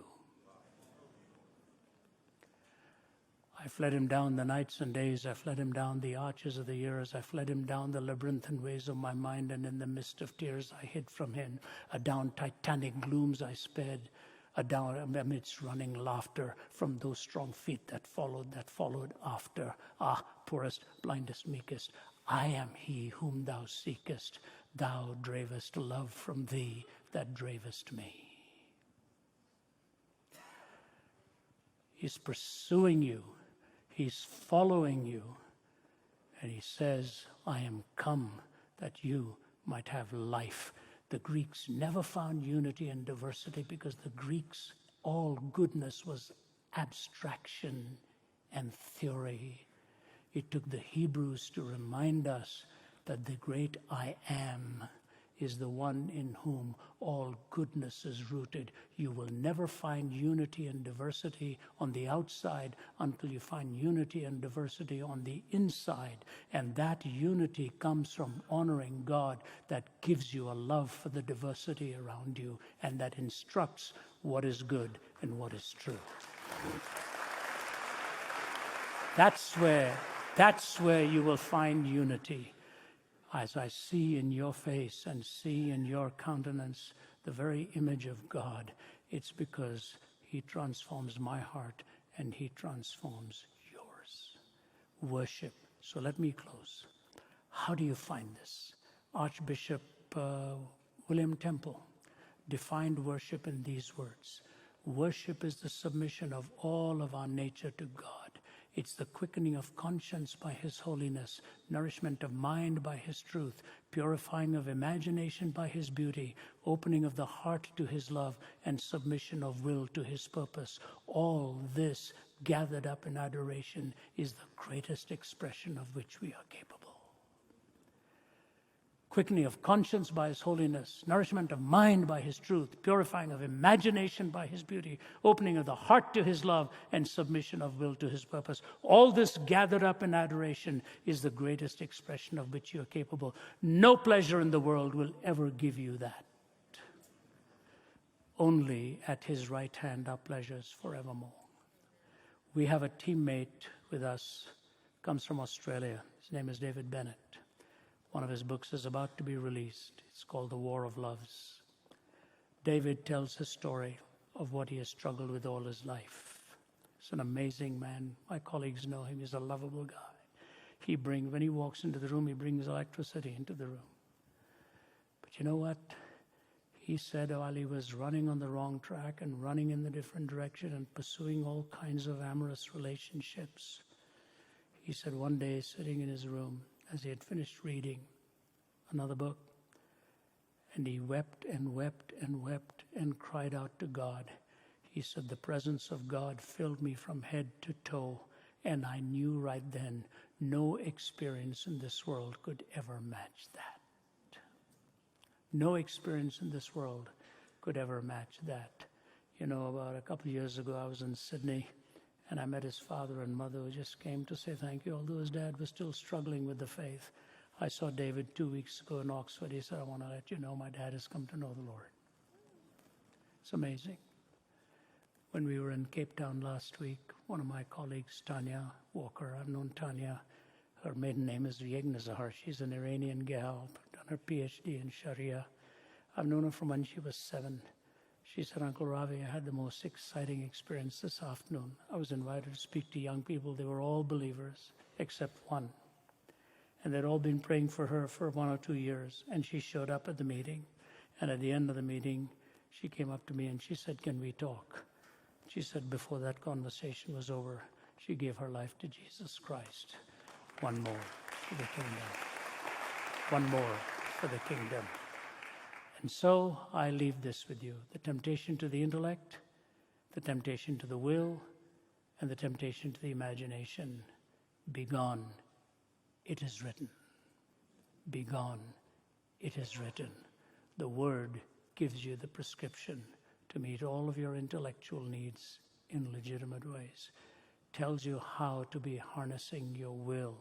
I fled him down the nights and days. I fled him down the arches of the years. I fled him down the labyrinthine ways of my mind, and in the midst of tears I hid from him. Adown titanic glooms I sped, adown amidst running laughter from those strong feet that followed after. Ah, poorest, blindest, meekest, I am he whom thou seekest. Thou dravest love from thee that dravest me. He's pursuing you. He's following you. And he says, I am come that you might have life. The Greeks never found unity and diversity because the Greeks, all goodness was abstraction and theory. It took the Hebrews to remind us that the great I am is the one in whom all goodness is rooted. You will never find unity and diversity on the outside until you find unity and diversity on the inside. And that unity comes from honoring God that gives you a love for the diversity around you and that instructs what is good and what is true. That's where you will find unity. As I see in your face and see in your countenance the very image of God, it's because he transforms my heart and he transforms yours. Worship. So let me close. How do you find this? Archbishop William Temple defined worship in these words. Worship is the submission of all of our nature to God. It's the quickening of conscience by his holiness, nourishment of mind by his truth, purifying of imagination by his beauty, opening of the heart to his love, and submission of will to his purpose. All this gathered up in adoration is the greatest expression of which we are capable. Quickening of conscience by his holiness, nourishment of mind by his truth, purifying of imagination by his beauty, opening of the heart to his love, and submission of will to his purpose. All this gathered up in adoration is the greatest expression of which you are capable. No pleasure in the world will ever give you that. Only at his right hand are pleasures forevermore. We have a teammate with us, comes from Australia. His name is David Bennett. One of his books is about to be released. It's called The War of Loves. David tells his story of what he has struggled with all his life. He's an amazing man. My colleagues know him. He's a lovable guy. When he walks into the room, he brings electricity into the room. But you know what? He said while he was running on the wrong track and running in the different direction and pursuing all kinds of amorous relationships, he said one day, sitting in his room, as he had finished reading another book, and he wept and wept and wept and cried out to God. He said, the presence of God filled me from head to toe, and I knew right then no experience in this world could ever match that. No experience in this world could ever match that. You know, about a couple of years ago, I was in Sydney, and I met his father and mother who just came to say thank you, although his dad was still struggling with the faith. I saw David 2 weeks ago in Oxford. He said, I want to let you know my dad has come to know the Lord. It's amazing. When we were in Cape Town last week, one of my colleagues, Tanya Walker, I've known Tanya. Her maiden name is Yegnazar. She's an Iranian gal, done her PhD in Sharia. I've known her from when she was 7. She said, Uncle Ravi, I had the most exciting experience this afternoon. I was invited to speak to young people. They were all believers, except one. And they'd all been praying for her for 1 or 2 years. And she showed up at the meeting. And at the end of the meeting, she came up to me and she said, "Can we talk?" She said before that conversation was over, she gave her life to Jesus Christ. One more for the kingdom. One more for the kingdom. And so I leave this with you. The temptation to the intellect, the temptation to the will, and the temptation to the imagination. Be gone, it is written. Be gone, it is written. The Word gives you the prescription to meet all of your intellectual needs in legitimate ways. Tells you how to be harnessing your will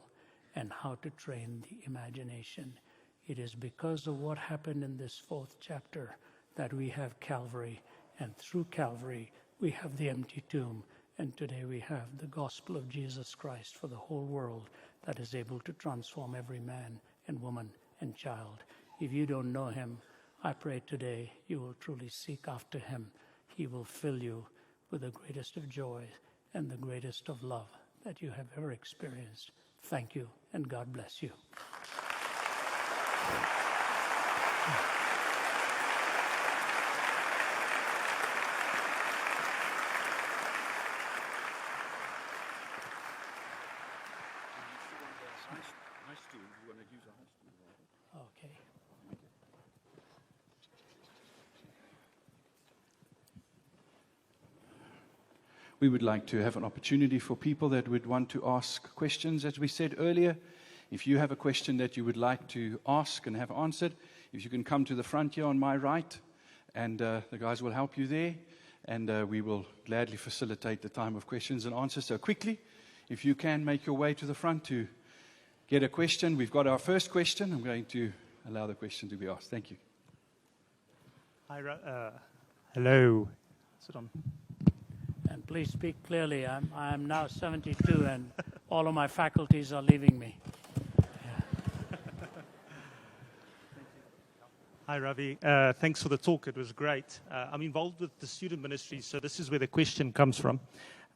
and how to train the imagination. It is because of what happened in this 4th chapter that we have Calvary, and through Calvary we have the empty tomb, and today we have the gospel of Jesus Christ for the whole world that is able to transform every man and woman and child. If you don't know him, I pray today you will truly seek after him. He will fill you with the greatest of joy and the greatest of love that you have ever experienced. Thank you, and God bless you. Okay. We would like to have an opportunity for people that would want to ask questions. As we said earlier, if you have a question that you would like to ask and have answered, if you can come to the front here on my right, and the guys will help you there, and we will gladly facilitate the time of questions and answers. So quickly, if you can make your way to the front to get a question. We've got our first question. I'm going to allow the question to be asked. Thank you. Hi, hello. Sit on. And please speak clearly. I'm now 72 and all of my faculties are leaving me. Hi, Ravi. Thanks for the talk. It was great. I'm involved with the student ministry, so this is where the question comes from.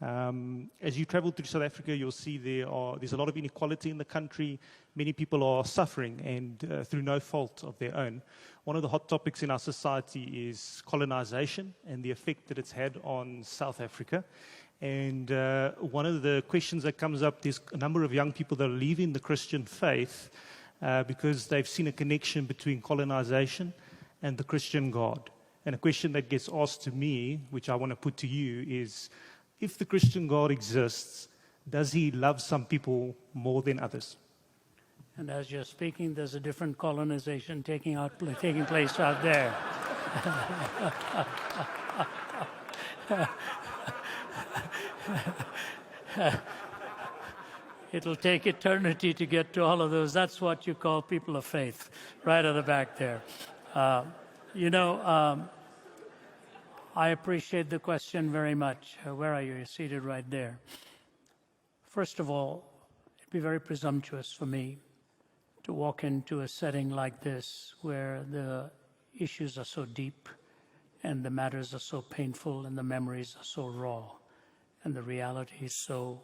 As you travel through South Africa, you'll see there's a lot of inequality in the country. Many people are suffering, and through no fault of their own. One of the hot topics in our society is colonization and the effect that it's had on South Africa. And one of the questions that comes up, there's a number of young people that are leaving the Christian faith because they've seen a connection between colonization and the Christian God. And a question that gets asked to me, which I want to put to you, is if the Christian God exists, does he love some people more than others? And as you're speaking, there's a different colonization taking place out there. It'll take eternity to get to all of those. That's what you call people of faith, right at the back there. I appreciate the question very much. Where are you? You're seated right there. First of all, it'd be very presumptuous for me to walk into a setting like this where the issues are so deep and the matters are so painful and the memories are so raw and the reality is so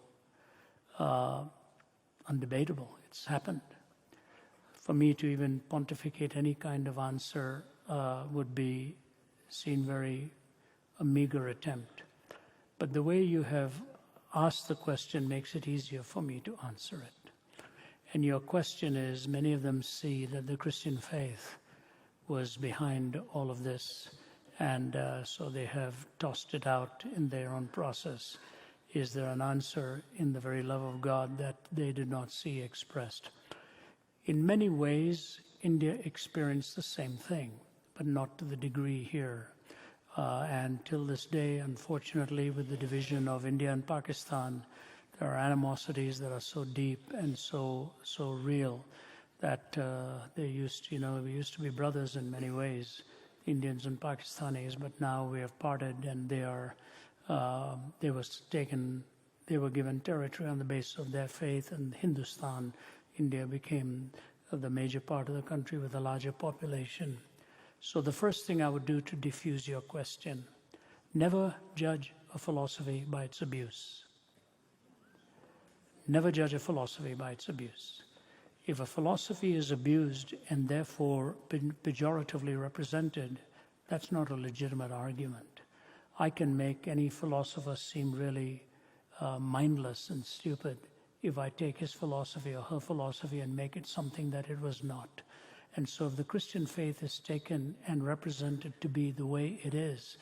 undebatable. It's happened. For me to even pontificate any kind of answer would be seen very a meager attempt. But the way you have asked the question makes it easier for me to answer it. And your question is, many of them see that the Christian faith was behind all of this, and so they have tossed it out in their own process. Is there an answer in the very love of God that they did not see expressed? In many ways, India experienced the same thing, but not to the degree here. And till this day, unfortunately, with the division of India and Pakistan, there are animosities that are so deep and so real that we used to be brothers in many ways, Indians and Pakistanis, but now we have parted, and they were given territory on the basis of their faith, and Hindustan, India became the major part of the country with a larger population. So the first thing I would do to diffuse your question, never judge a philosophy by its abuse. Never judge a philosophy by its abuse. If a philosophy is abused and therefore pejoratively represented, that's not a legitimate argument. I can make any philosopher seem really mindless and stupid if I take his philosophy or her philosophy and make it something that it was not. And so if the Christian faith is taken and represented to be the way it is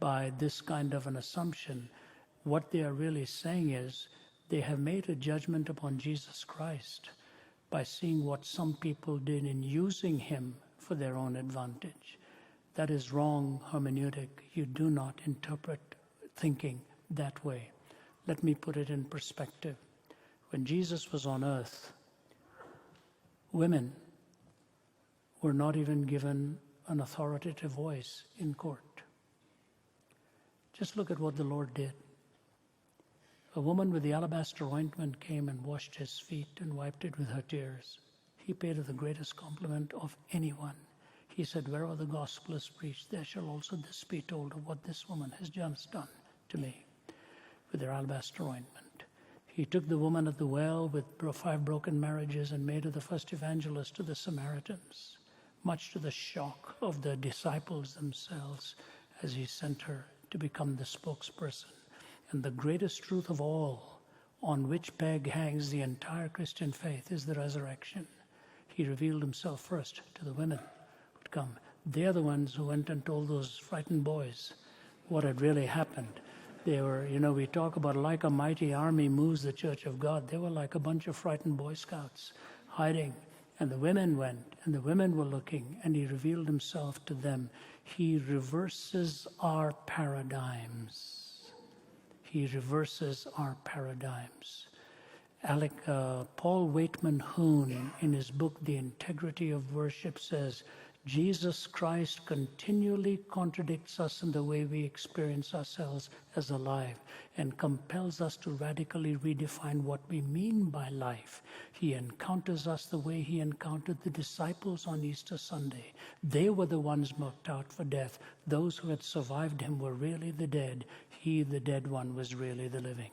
by this kind of an assumption, what they are really saying is they have made a judgment upon Jesus Christ by seeing what some people did in using him for their own advantage. That is wrong hermeneutic. You do not interpret thinking that way. Let me put it in perspective. When Jesus was on earth, women were not even given an authoritative voice in court. Just look at what the Lord did. A woman with the alabaster ointment came and washed his feet and wiped it with her tears. He paid her the greatest compliment of anyone. He said, wherever the gospel is preached, there shall also this be told of what this woman has just done to me with her alabaster ointment. He took the woman at the well with 5 broken marriages and made her the first evangelist to the Samaritans, much to the shock of the disciples themselves as he sent her to become the spokesperson. And the greatest truth of all, on which peg hangs the entire Christian faith, is the resurrection. He revealed himself first to the women who'd come. They're the ones who went and told those frightened boys what had really happened. They were, we talk about like a mighty army moves the church of God. They were like a bunch of frightened Boy Scouts hiding. And the women went, and the women were looking, and he revealed himself to them. He reverses our paradigms. He reverses our paradigms. Paul Waitman Hoon, in his book, The Integrity of Worship, says, Jesus Christ continually contradicts us in the way we experience ourselves as alive and compels us to radically redefine what we mean by life. He encounters us the way he encountered the disciples on Easter Sunday. They were the ones marked out for death. Those who had survived him were really the dead. He, the dead one, was really the living.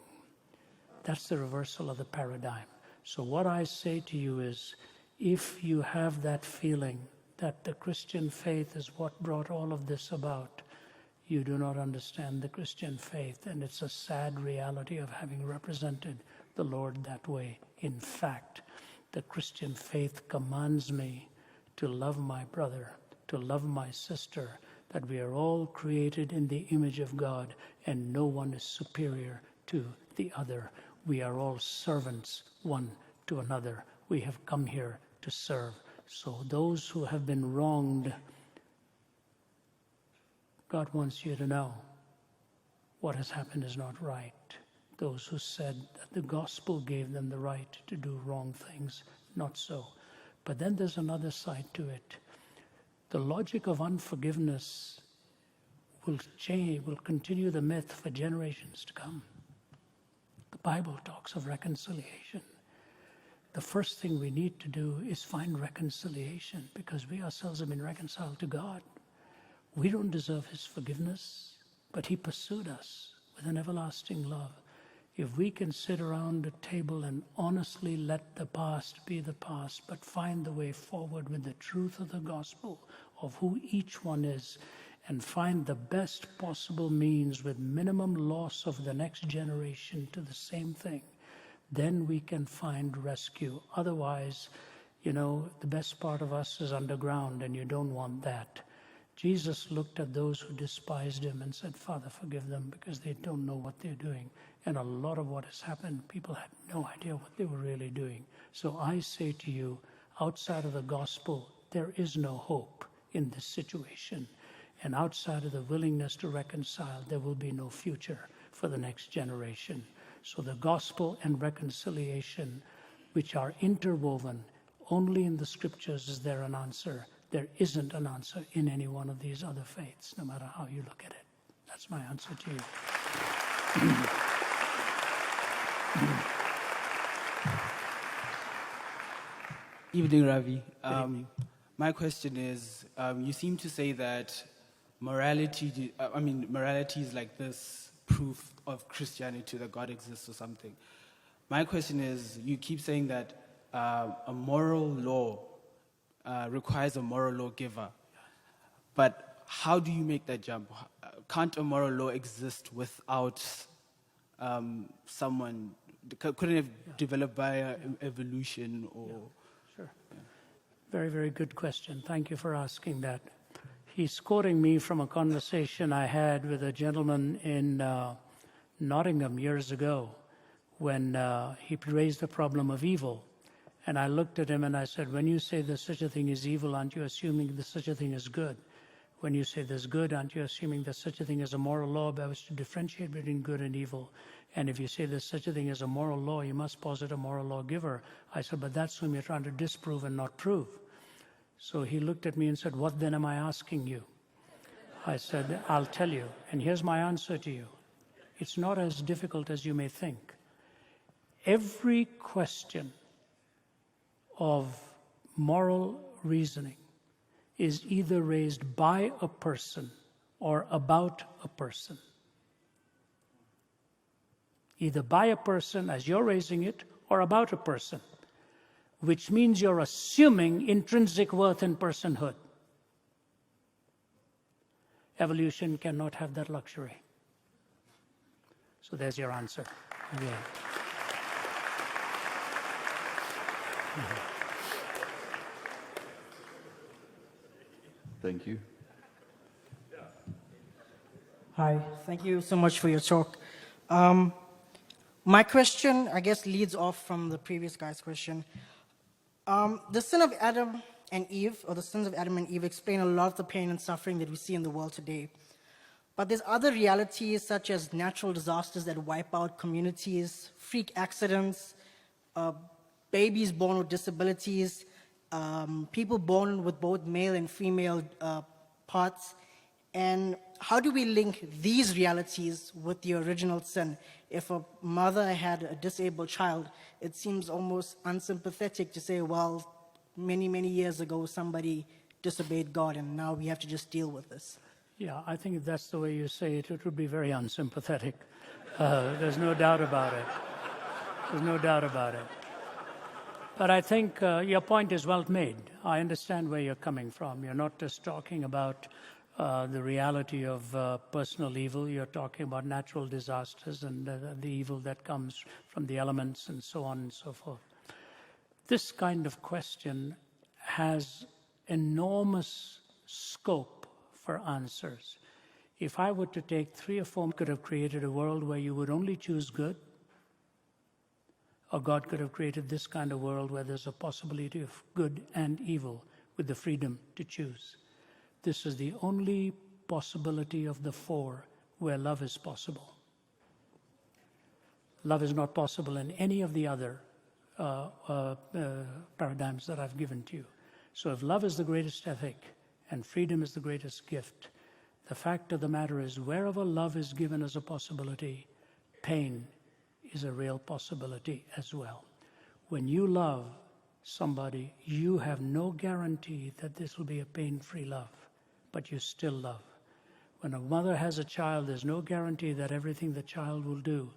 That's the reversal of the paradigm. So what I say to you is, if you have that feeling that the Christian faith is what brought all of this about, you do not understand the Christian faith, and it's a sad reality of having represented the Lord that way. In fact, the Christian faith commands me to love my brother, to love my sister, that we are all created in the image of God, and no one is superior to the other. We are all servants one to another. We have come here to serve. So those who have been wronged, God wants you to know what has happened is not right. Those who said that the gospel gave them the right to do wrong things, not so. But then there's another side to it. The logic of unforgiveness will continue the myth for generations to come. The Bible talks of reconciliation. The first thing we need to do is find reconciliation, because we ourselves have been reconciled to God. We don't deserve his forgiveness, but he pursued us with an everlasting love. If we can sit around a table and honestly let the past be the past, but find the way forward with the truth of the gospel of who each one is, and find the best possible means with minimum loss of the next generation to the same thing, then we can find rescue. Otherwise, the best part of us is underground, and you don't want that. Jesus looked at those who despised him and said, Father, forgive them, because they don't know what they're doing. And a lot of what has happened, people had no idea what they were really doing. So I say to you, outside of the gospel, there is no hope in this situation. And outside of the willingness to reconcile, there will be no future for the next generation. So the gospel and reconciliation, which are interwoven, only in the scriptures is there an answer. There isn't an answer in any one of these other faiths, no matter how you look at it. That's my answer to you. Evening, Ravi. My question is, you seem to say that morality is like this proof of Christianity that God exists or something. My question is, you keep saying that a moral law requires a moral lawgiver. But how do you make that jump? Can't a moral law exist without someone? Couldn't it develop by evolution or? Yeah, sure. Yeah. Very, very good question. Thank you for asking that. He's quoting me from a conversation I had with a gentleman in Nottingham years ago when he raised the problem of evil. And I looked at him and I said, when you say there's such a thing as evil, aren't you assuming there's such a thing as good? When you say there's good, aren't you assuming there's such a thing as a moral law by which to differentiate between good and evil? And if you say there's such a thing as a moral law, you must posit a moral lawgiver. I said, but that's whom you're trying to disprove and not prove. So he looked at me and said, what then am I asking you? I said, I'll tell you. And here's my answer to you. It's not as difficult as you may think. Every question of moral reasoning is either raised by a person or about a person. Either by a person as you're raising it or about a person, which means you're assuming intrinsic worth in personhood. Evolution cannot have that luxury. So there's your answer. Yeah. Thank you. Hi, thank you so much for your talk. My question, I guess, leads off from the previous guy's question. The sin of Adam and Eve, or the sins of Adam and Eve, explain a lot of the pain and suffering that we see in the world today. But there's other realities, such as natural disasters that wipe out communities, freak accidents, babies born with disabilities, people born with both male and female parts. And how do we link these realities with the original sin? If a mother had a disabled child, it seems almost unsympathetic to say, well, many, many years ago, somebody disobeyed God, and now we have to just deal with this. Yeah, I think if that's the way you say it, it would be very unsympathetic. There's no doubt about it. There's no doubt about it. But I think your point is well made. I understand where you're coming from. You're not just talking about the reality of personal evil. You're talking about natural disasters and the evil that comes from the elements and so on and so forth. This kind of question has enormous scope for answers. If I were to take 3 or 4, could have created a world where you would only choose good, or God could have created this kind of world where there's a possibility of good and evil with the freedom to choose. This is the only possibility of the 4 where love is possible. Love is not possible in any of the other paradigms that I've given to you. So if love is the greatest ethic and freedom is the greatest gift, the fact of the matter is wherever love is given as a possibility, pain is a real possibility as well. When you love somebody, you have no guarantee that this will be a pain-free love, but you still love. When a mother has a child, there's no guarantee that everything the child will do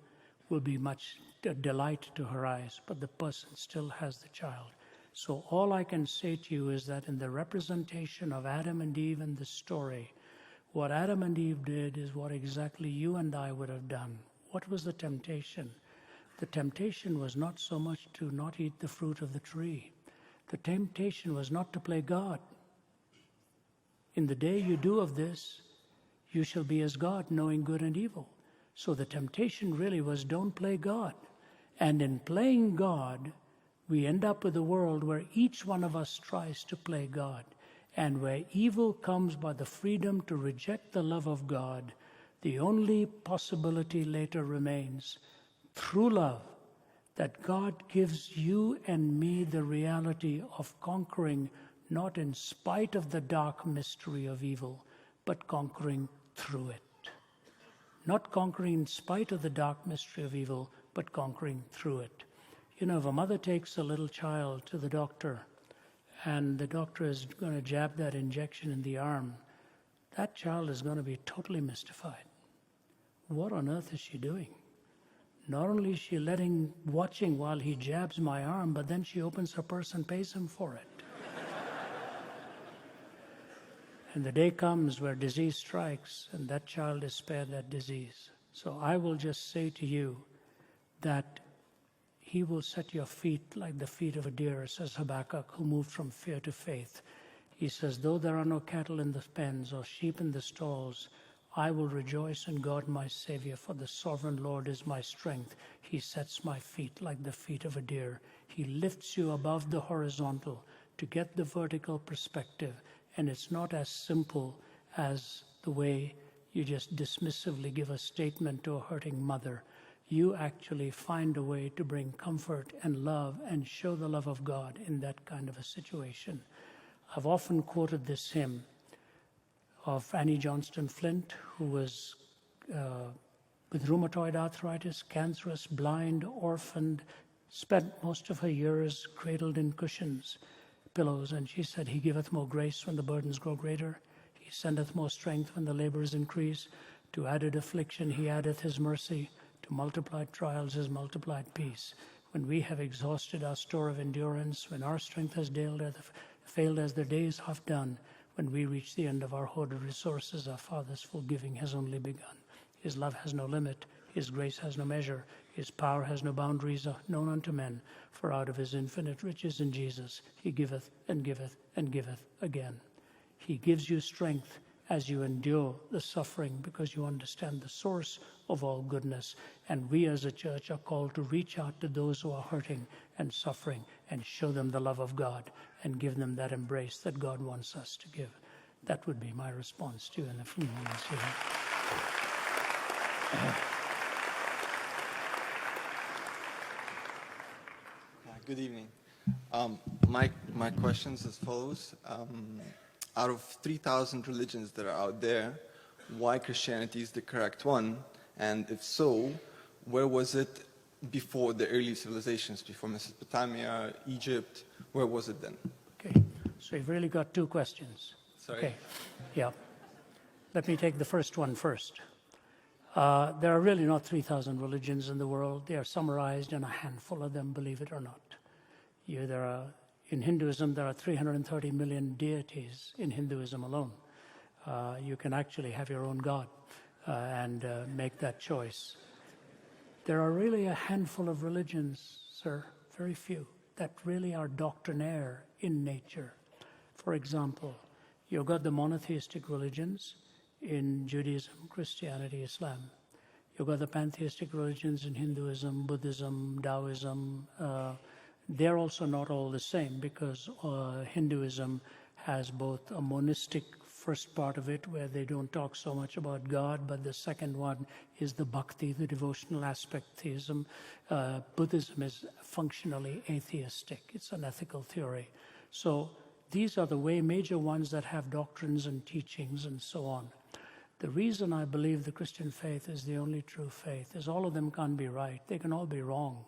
will be much delight to her eyes, but the person still has the child. So all I can say to you is that in the representation of Adam and Eve in the story, what Adam and Eve did is what exactly you and I would have done. What was the temptation? The temptation was not so much to not eat the fruit of the tree. The temptation was not to play God. In the day you do of this, you shall be as God, knowing good and evil. So the temptation really was don't play God. And in playing God, we end up with a world where each one of us tries to play God, and where evil comes by the freedom to reject the love of God. The only possibility later remains, through love, that God gives you and me the reality of conquering, not in spite of the dark mystery of evil, but conquering through it. Not conquering in spite of the dark mystery of evil, but conquering through it. You know, if a mother takes a little child to the doctor and the doctor is going to jab that injection in the arm, that child is going to be totally mystified. What on earth is she doing? Not only is she watching while he jabs my arm, but then she opens her purse and pays him for it. And the day comes where disease strikes, and that child is spared that disease. So I will just say to you that he will set your feet like the feet of a deer, says Habakkuk, who moved from fear to faith. He says, though there are no cattle in the pens or sheep in the stalls, I will rejoice in God my Savior, for the sovereign Lord is my strength. He sets my feet like the feet of a deer. He lifts you above the horizontal to get the vertical perspective. And it's not as simple as the way you just dismissively give a statement to a hurting mother. You actually find a way to bring comfort and love and show the love of God in that kind of a situation. I've often quoted this hymn of Annie Johnston Flint, who was with rheumatoid arthritis, cancerous, blind, orphaned, spent most of her years cradled in cushions, pillows, and she said, He giveth more grace when the burdens grow greater. He sendeth more strength when the labors increase. To added affliction he addeth his mercy. To multiplied trials his multiplied peace. When we have exhausted our store of endurance, when our strength has failed as the days have done, when we reach the end of our hoarded resources, our Father's full giving has only begun. His love has no limit. His grace has no measure. His power has no boundaries known unto men. For out of his infinite riches in Jesus, he giveth and giveth and giveth again. He gives you strength as you endure the suffering because you understand the source of all goodness. And we as a church are called to reach out to those who are hurting and suffering and show them the love of God and give them that embrace that God wants us to give. That would be my response to you in a few moments here. Good evening. My question is as follows. Out of 3,000 religions that are out there, why Christianity is the correct one? And if so, where was it before the early civilizations, before Mesopotamia, Egypt? Where was it then? Okay, so you've really got two questions. Sorry. Okay, yeah. Let me take the first one first. There are really not 3,000 religions in the world. They are summarized in a handful of them, believe it or not. In Hinduism, there are 330 million deities in Hinduism alone. You can actually have your own God and make that choice. There are really a handful of religions, sir, very few, that really are doctrinaire in nature. For example, you've got the monotheistic religions in Judaism, Christianity, Islam. You've got the pantheistic religions in Hinduism, Buddhism, Taoism. They're also not all the same because Hinduism has both a monistic first part of it where they don't talk so much about God, but the second one is the bhakti, the devotional aspect, theism. Buddhism is functionally atheistic. It's an ethical theory. So these are the major ones that have doctrines and teachings and so on. The reason I believe the Christian faith is the only true faith is all of them can't be right. They can all be wrong.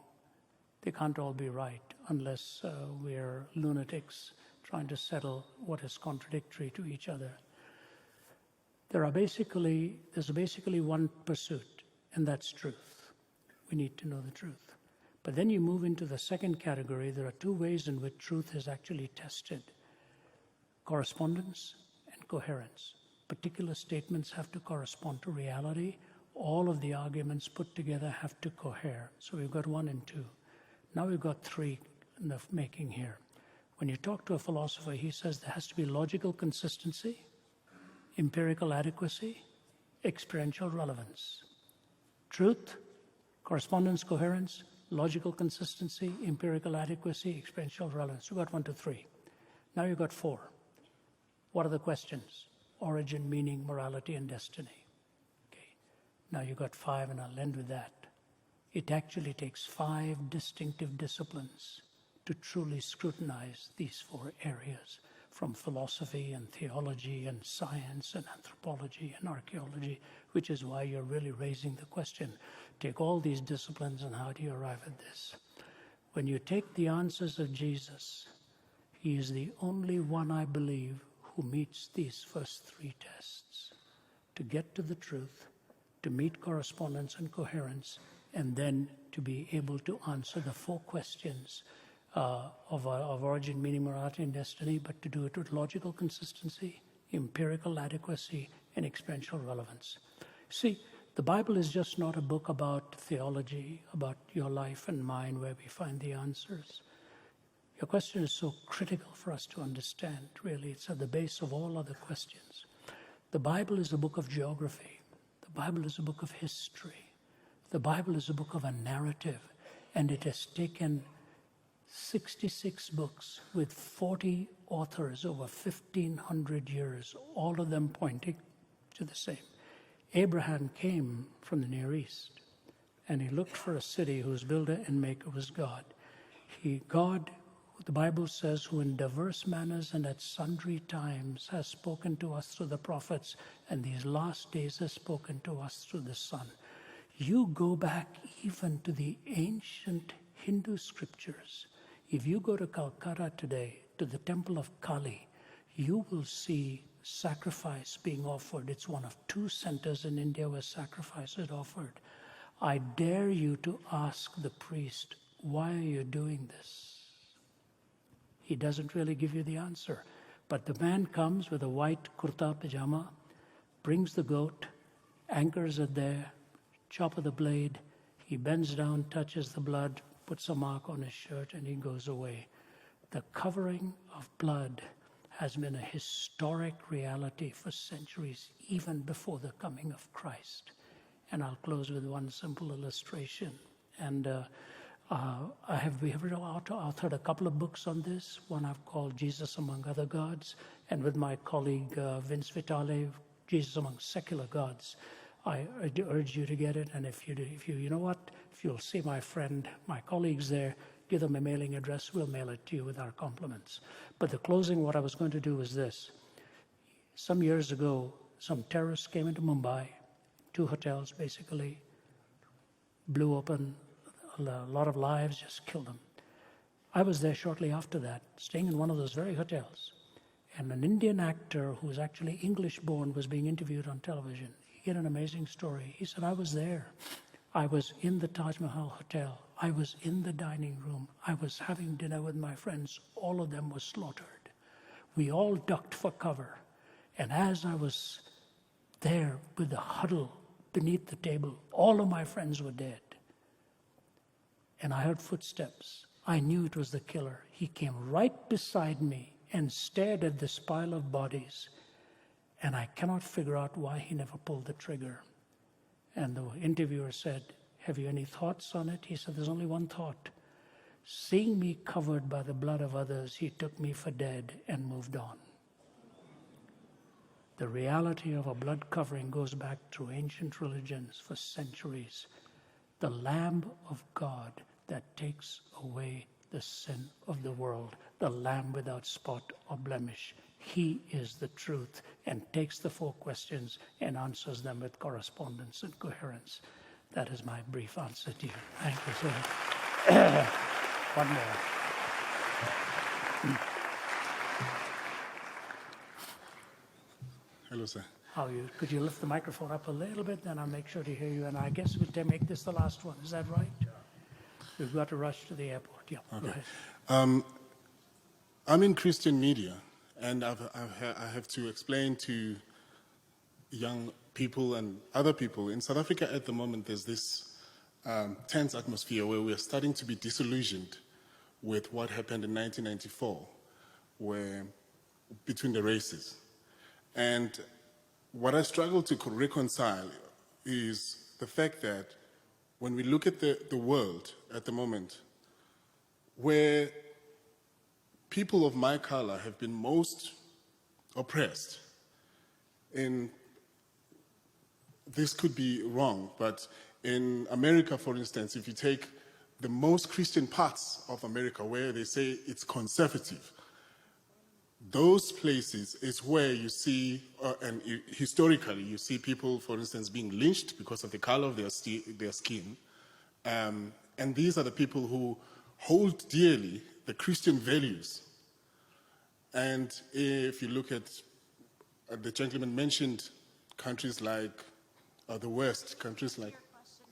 They can't all be right unless we're lunatics trying to settle what is contradictory to each other. There's basically one pursuit, and that's truth. We need to know the truth. But then you move into the second category. There are two ways in which truth is actually tested: correspondence and coherence. Particular statements have to correspond to reality. All of the arguments put together have to cohere. So we've got 1 and 2. Now we've got 3 in the making here. When you talk to a philosopher, he says there has to be logical consistency, empirical adequacy, experiential relevance. Truth, correspondence, coherence, logical consistency, empirical adequacy, experiential relevance. You've got 1 to 3. Now you've got 4. What are the questions? Origin, meaning, morality, and destiny. Okay. Now you've got 5, and I'll end with that. It actually takes 5 distinctive disciplines to truly scrutinize these 4 areas, from philosophy and theology and science and anthropology and archaeology, which is why you're really raising the question. Take all these disciplines and how do you arrive at this? When you take the answers of Jesus, he is the only one, I believe, who meets these first 3 tests: to get to the truth, to meet correspondence and coherence, and then to be able to answer the 4 questions of origin, meaning, morality, and destiny, but to do it with logical consistency, empirical adequacy, and experiential relevance. See, the Bible is just not a book about theology, about your life and mine, where we find the answers. Your question is so critical for us to understand, really. It's at the base of all other questions. The Bible is a book of geography. The Bible is a book of history. The Bible is a book of a narrative, and it has taken 66 books with 40 authors over 1,500 years, all of them pointing to the same. Abraham came from the Near East, and he looked for a city whose builder and maker was God. God, the Bible says, who in diverse manners and at sundry times has spoken to us through the prophets, and these last days has spoken to us through the Son. You go back even to the ancient Hindu scriptures. If you go to Calcutta today, to the temple of Kali, you will see sacrifice being offered. It's one of 2 centers in India where sacrifice is offered. I dare you to ask the priest, why are you doing this? He doesn't really give you the answer. But the man comes with a white kurta pajama, brings the goat, anchors it there, chop of the blade, he bends down, touches the blood, puts a mark on his shirt, and he goes away. The covering of blood has been a historic reality for centuries, even before the coming of Christ. And I'll close with one simple illustration. And we have authored a couple of books on this. One I've called Jesus Among Other Gods, and with my colleague Vince Vitale, Jesus Among Secular Gods. I urge you to get it, and if you'll see my friend, my colleagues there, give them a mailing address, we'll mail it to you with our compliments. But the closing, what I was going to do is this. Some years ago, some terrorists came into Mumbai, 2 hotels basically, blew open a lot of lives, just killed them. I was there shortly after that, staying in one of those very hotels. And an Indian actor who was actually English-born was being interviewed on television. He had an amazing story. He said, I was there. I was in the Taj Mahal Hotel. I was in the dining room. I was having dinner with my friends. All of them were slaughtered. We all ducked for cover. And as I was there with the huddle beneath the table, all of my friends were dead. And I heard footsteps. I knew it was the killer. He came right beside me and stared at this pile of bodies. And I cannot figure out why he never pulled the trigger. And the interviewer said, have you any thoughts on it? He said, there's only one thought. Seeing me covered by the blood of others, he took me for dead and moved on. The reality of a blood covering goes back through ancient religions for centuries. The Lamb of God that takes away the sin of the world, the Lamb without spot or blemish. He is the truth and takes the 4 questions and answers them with correspondence and coherence. That is my brief answer to you. Thank you, sir. One more. Hello, sir. How are you? Could you lift the microphone up a little bit, then I'll make sure to hear you. And I guess we'll make this the last one. Is that right? We've got to rush to the airport. Yeah, okay. Go ahead. I'm in Christian media, and I have to explain to young people and other people. In South Africa at the moment, there's this tense atmosphere where we're starting to be disillusioned with what happened in 1994, between the races. And what I struggle to reconcile is the fact that when we look at the world at the moment, where people of my color have been most oppressed, and this could be wrong, but in America, for instance, if you take the most Christian parts of America where they say it's conservative, those places is where you see, and historically, you see people, for instance, being lynched because of the color of their skin. And these are the people who hold dearly the Christian values. And if you look at, the gentleman mentioned countries like the West, countries like,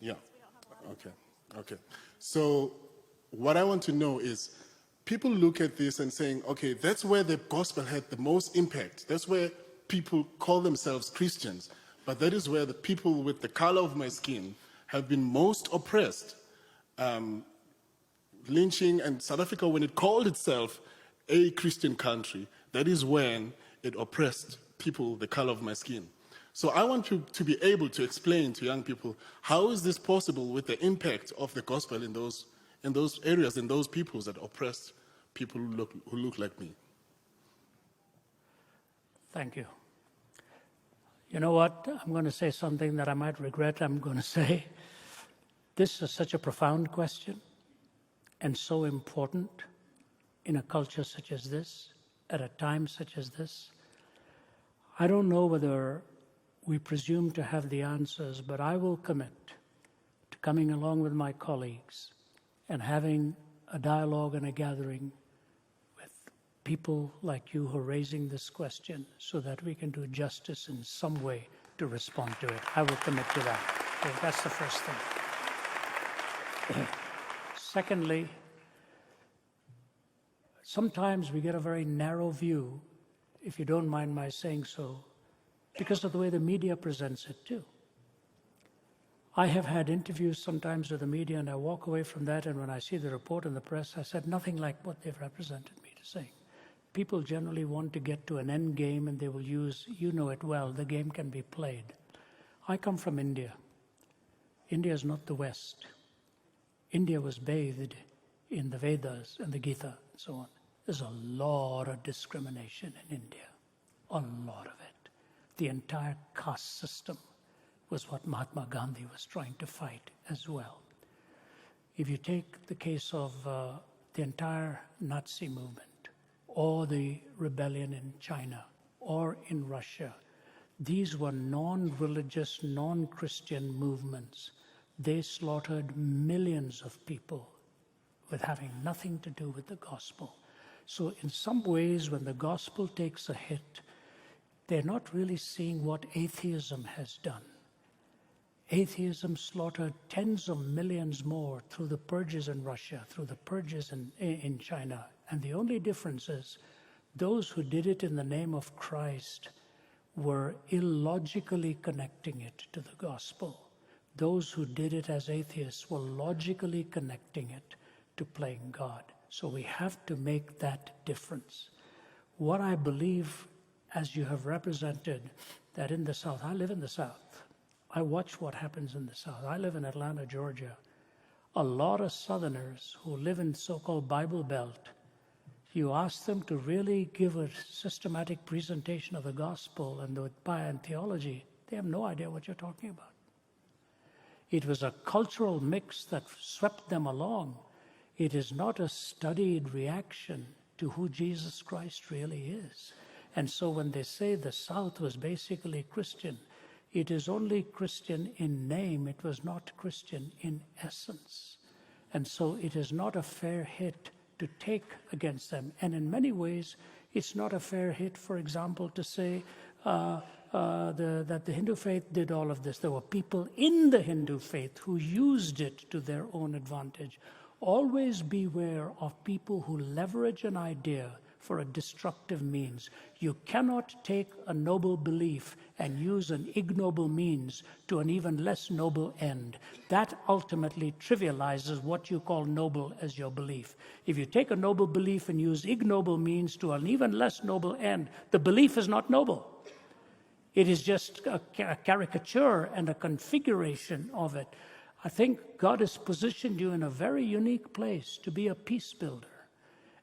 yeah, Okay. So what I want to know is, people look at this and saying, okay, that's where the gospel had the most impact. That's where people call themselves Christians. But that is where the people with the color of my skin have been most oppressed. Lynching, and South Africa, when it called itself a Christian country, that is when it oppressed people the color of my skin. So I want to be able to explain to young people, how is this possible with the impact of the gospel in those areas, in those peoples that oppressed people who look like me? Thank you. You know what? I'm going to say something that I might regret I'm going to say. This is such a profound question and so important in a culture such as this, at a time such as this. I don't know whether we presume to have the answers, but I will commit to coming along with my colleagues and having a dialogue and a gathering with people like you who are raising this question so that we can do justice in some way to respond to it. I will commit to that. Okay, that's the first thing. Secondly, sometimes we get a very narrow view, if you don't mind my saying so, because of the way the media presents it too. I have had interviews sometimes with the media, and I walk away from that, and when I see the report in the press, I said nothing like what they've represented me to say. People generally want to get to an end game, and they will use, you know it well, the game can be played. I come from India. India is not the West. India was bathed in the Vedas and the Gita and so on. There's a lot of discrimination in India, a lot of it. The entire caste system was what Mahatma Gandhi was trying to fight as well. If you take the case of the entire Nazi movement, or the rebellion in China, or in Russia, these were non-religious, non-Christian movements. They slaughtered millions of people with having nothing to do with the gospel. So in some ways, when the gospel takes a hit, they're not really seeing what atheism has done. Atheism slaughtered tens of millions more through the purges in Russia, through the purges in China. And the only difference is those who did it in the name of Christ were illogically connecting it to the gospel. Those who did it as atheists were logically connecting it to playing God. So we have to make that difference. What I believe, as you have represented, that in the South, I live in the South. I watch what happens in the South. I live in Atlanta, Georgia. A lot of Southerners who live in so-called Bible Belt, you ask them to really give a systematic presentation of the gospel and the theology, they have no idea what you're talking about. It was a cultural mix that swept them along. It is not a studied reaction to who Jesus Christ really is. And so when they say the South was basically Christian, it is only Christian in name. It was not Christian in essence. And so it is not a fair hit to take against them. And in many ways, it's not a fair hit, for example, to say that the Hindu faith did all of this. There were people in the Hindu faith who used it to their own advantage. Always beware of people who leverage an idea for a destructive means. You cannot take a noble belief and use an ignoble means to an even less noble end. That ultimately trivializes what you call noble as your belief. If you take a noble belief and use ignoble means to an even less noble end, the belief is not noble. It is just a caricature and a configuration of it. I think God has positioned you in a very unique place to be a peace builder.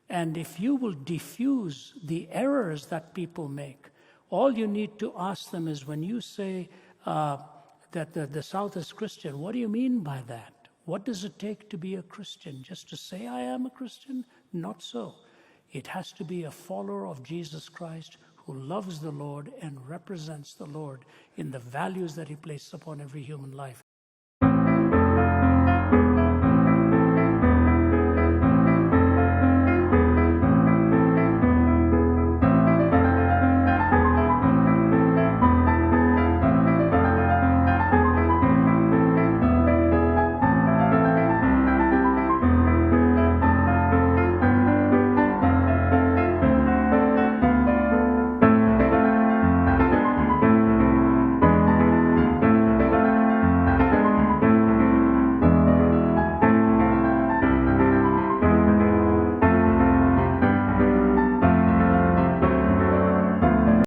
And if you will diffuse the errors that people make, all you need to ask them is, when you say that the South is Christian, what do you mean by that? What does it take to be a Christian? Just to say I am a Christian? Not so. It has to be a follower of Jesus Christ who loves the Lord and represents the Lord in the values that he places upon every human life.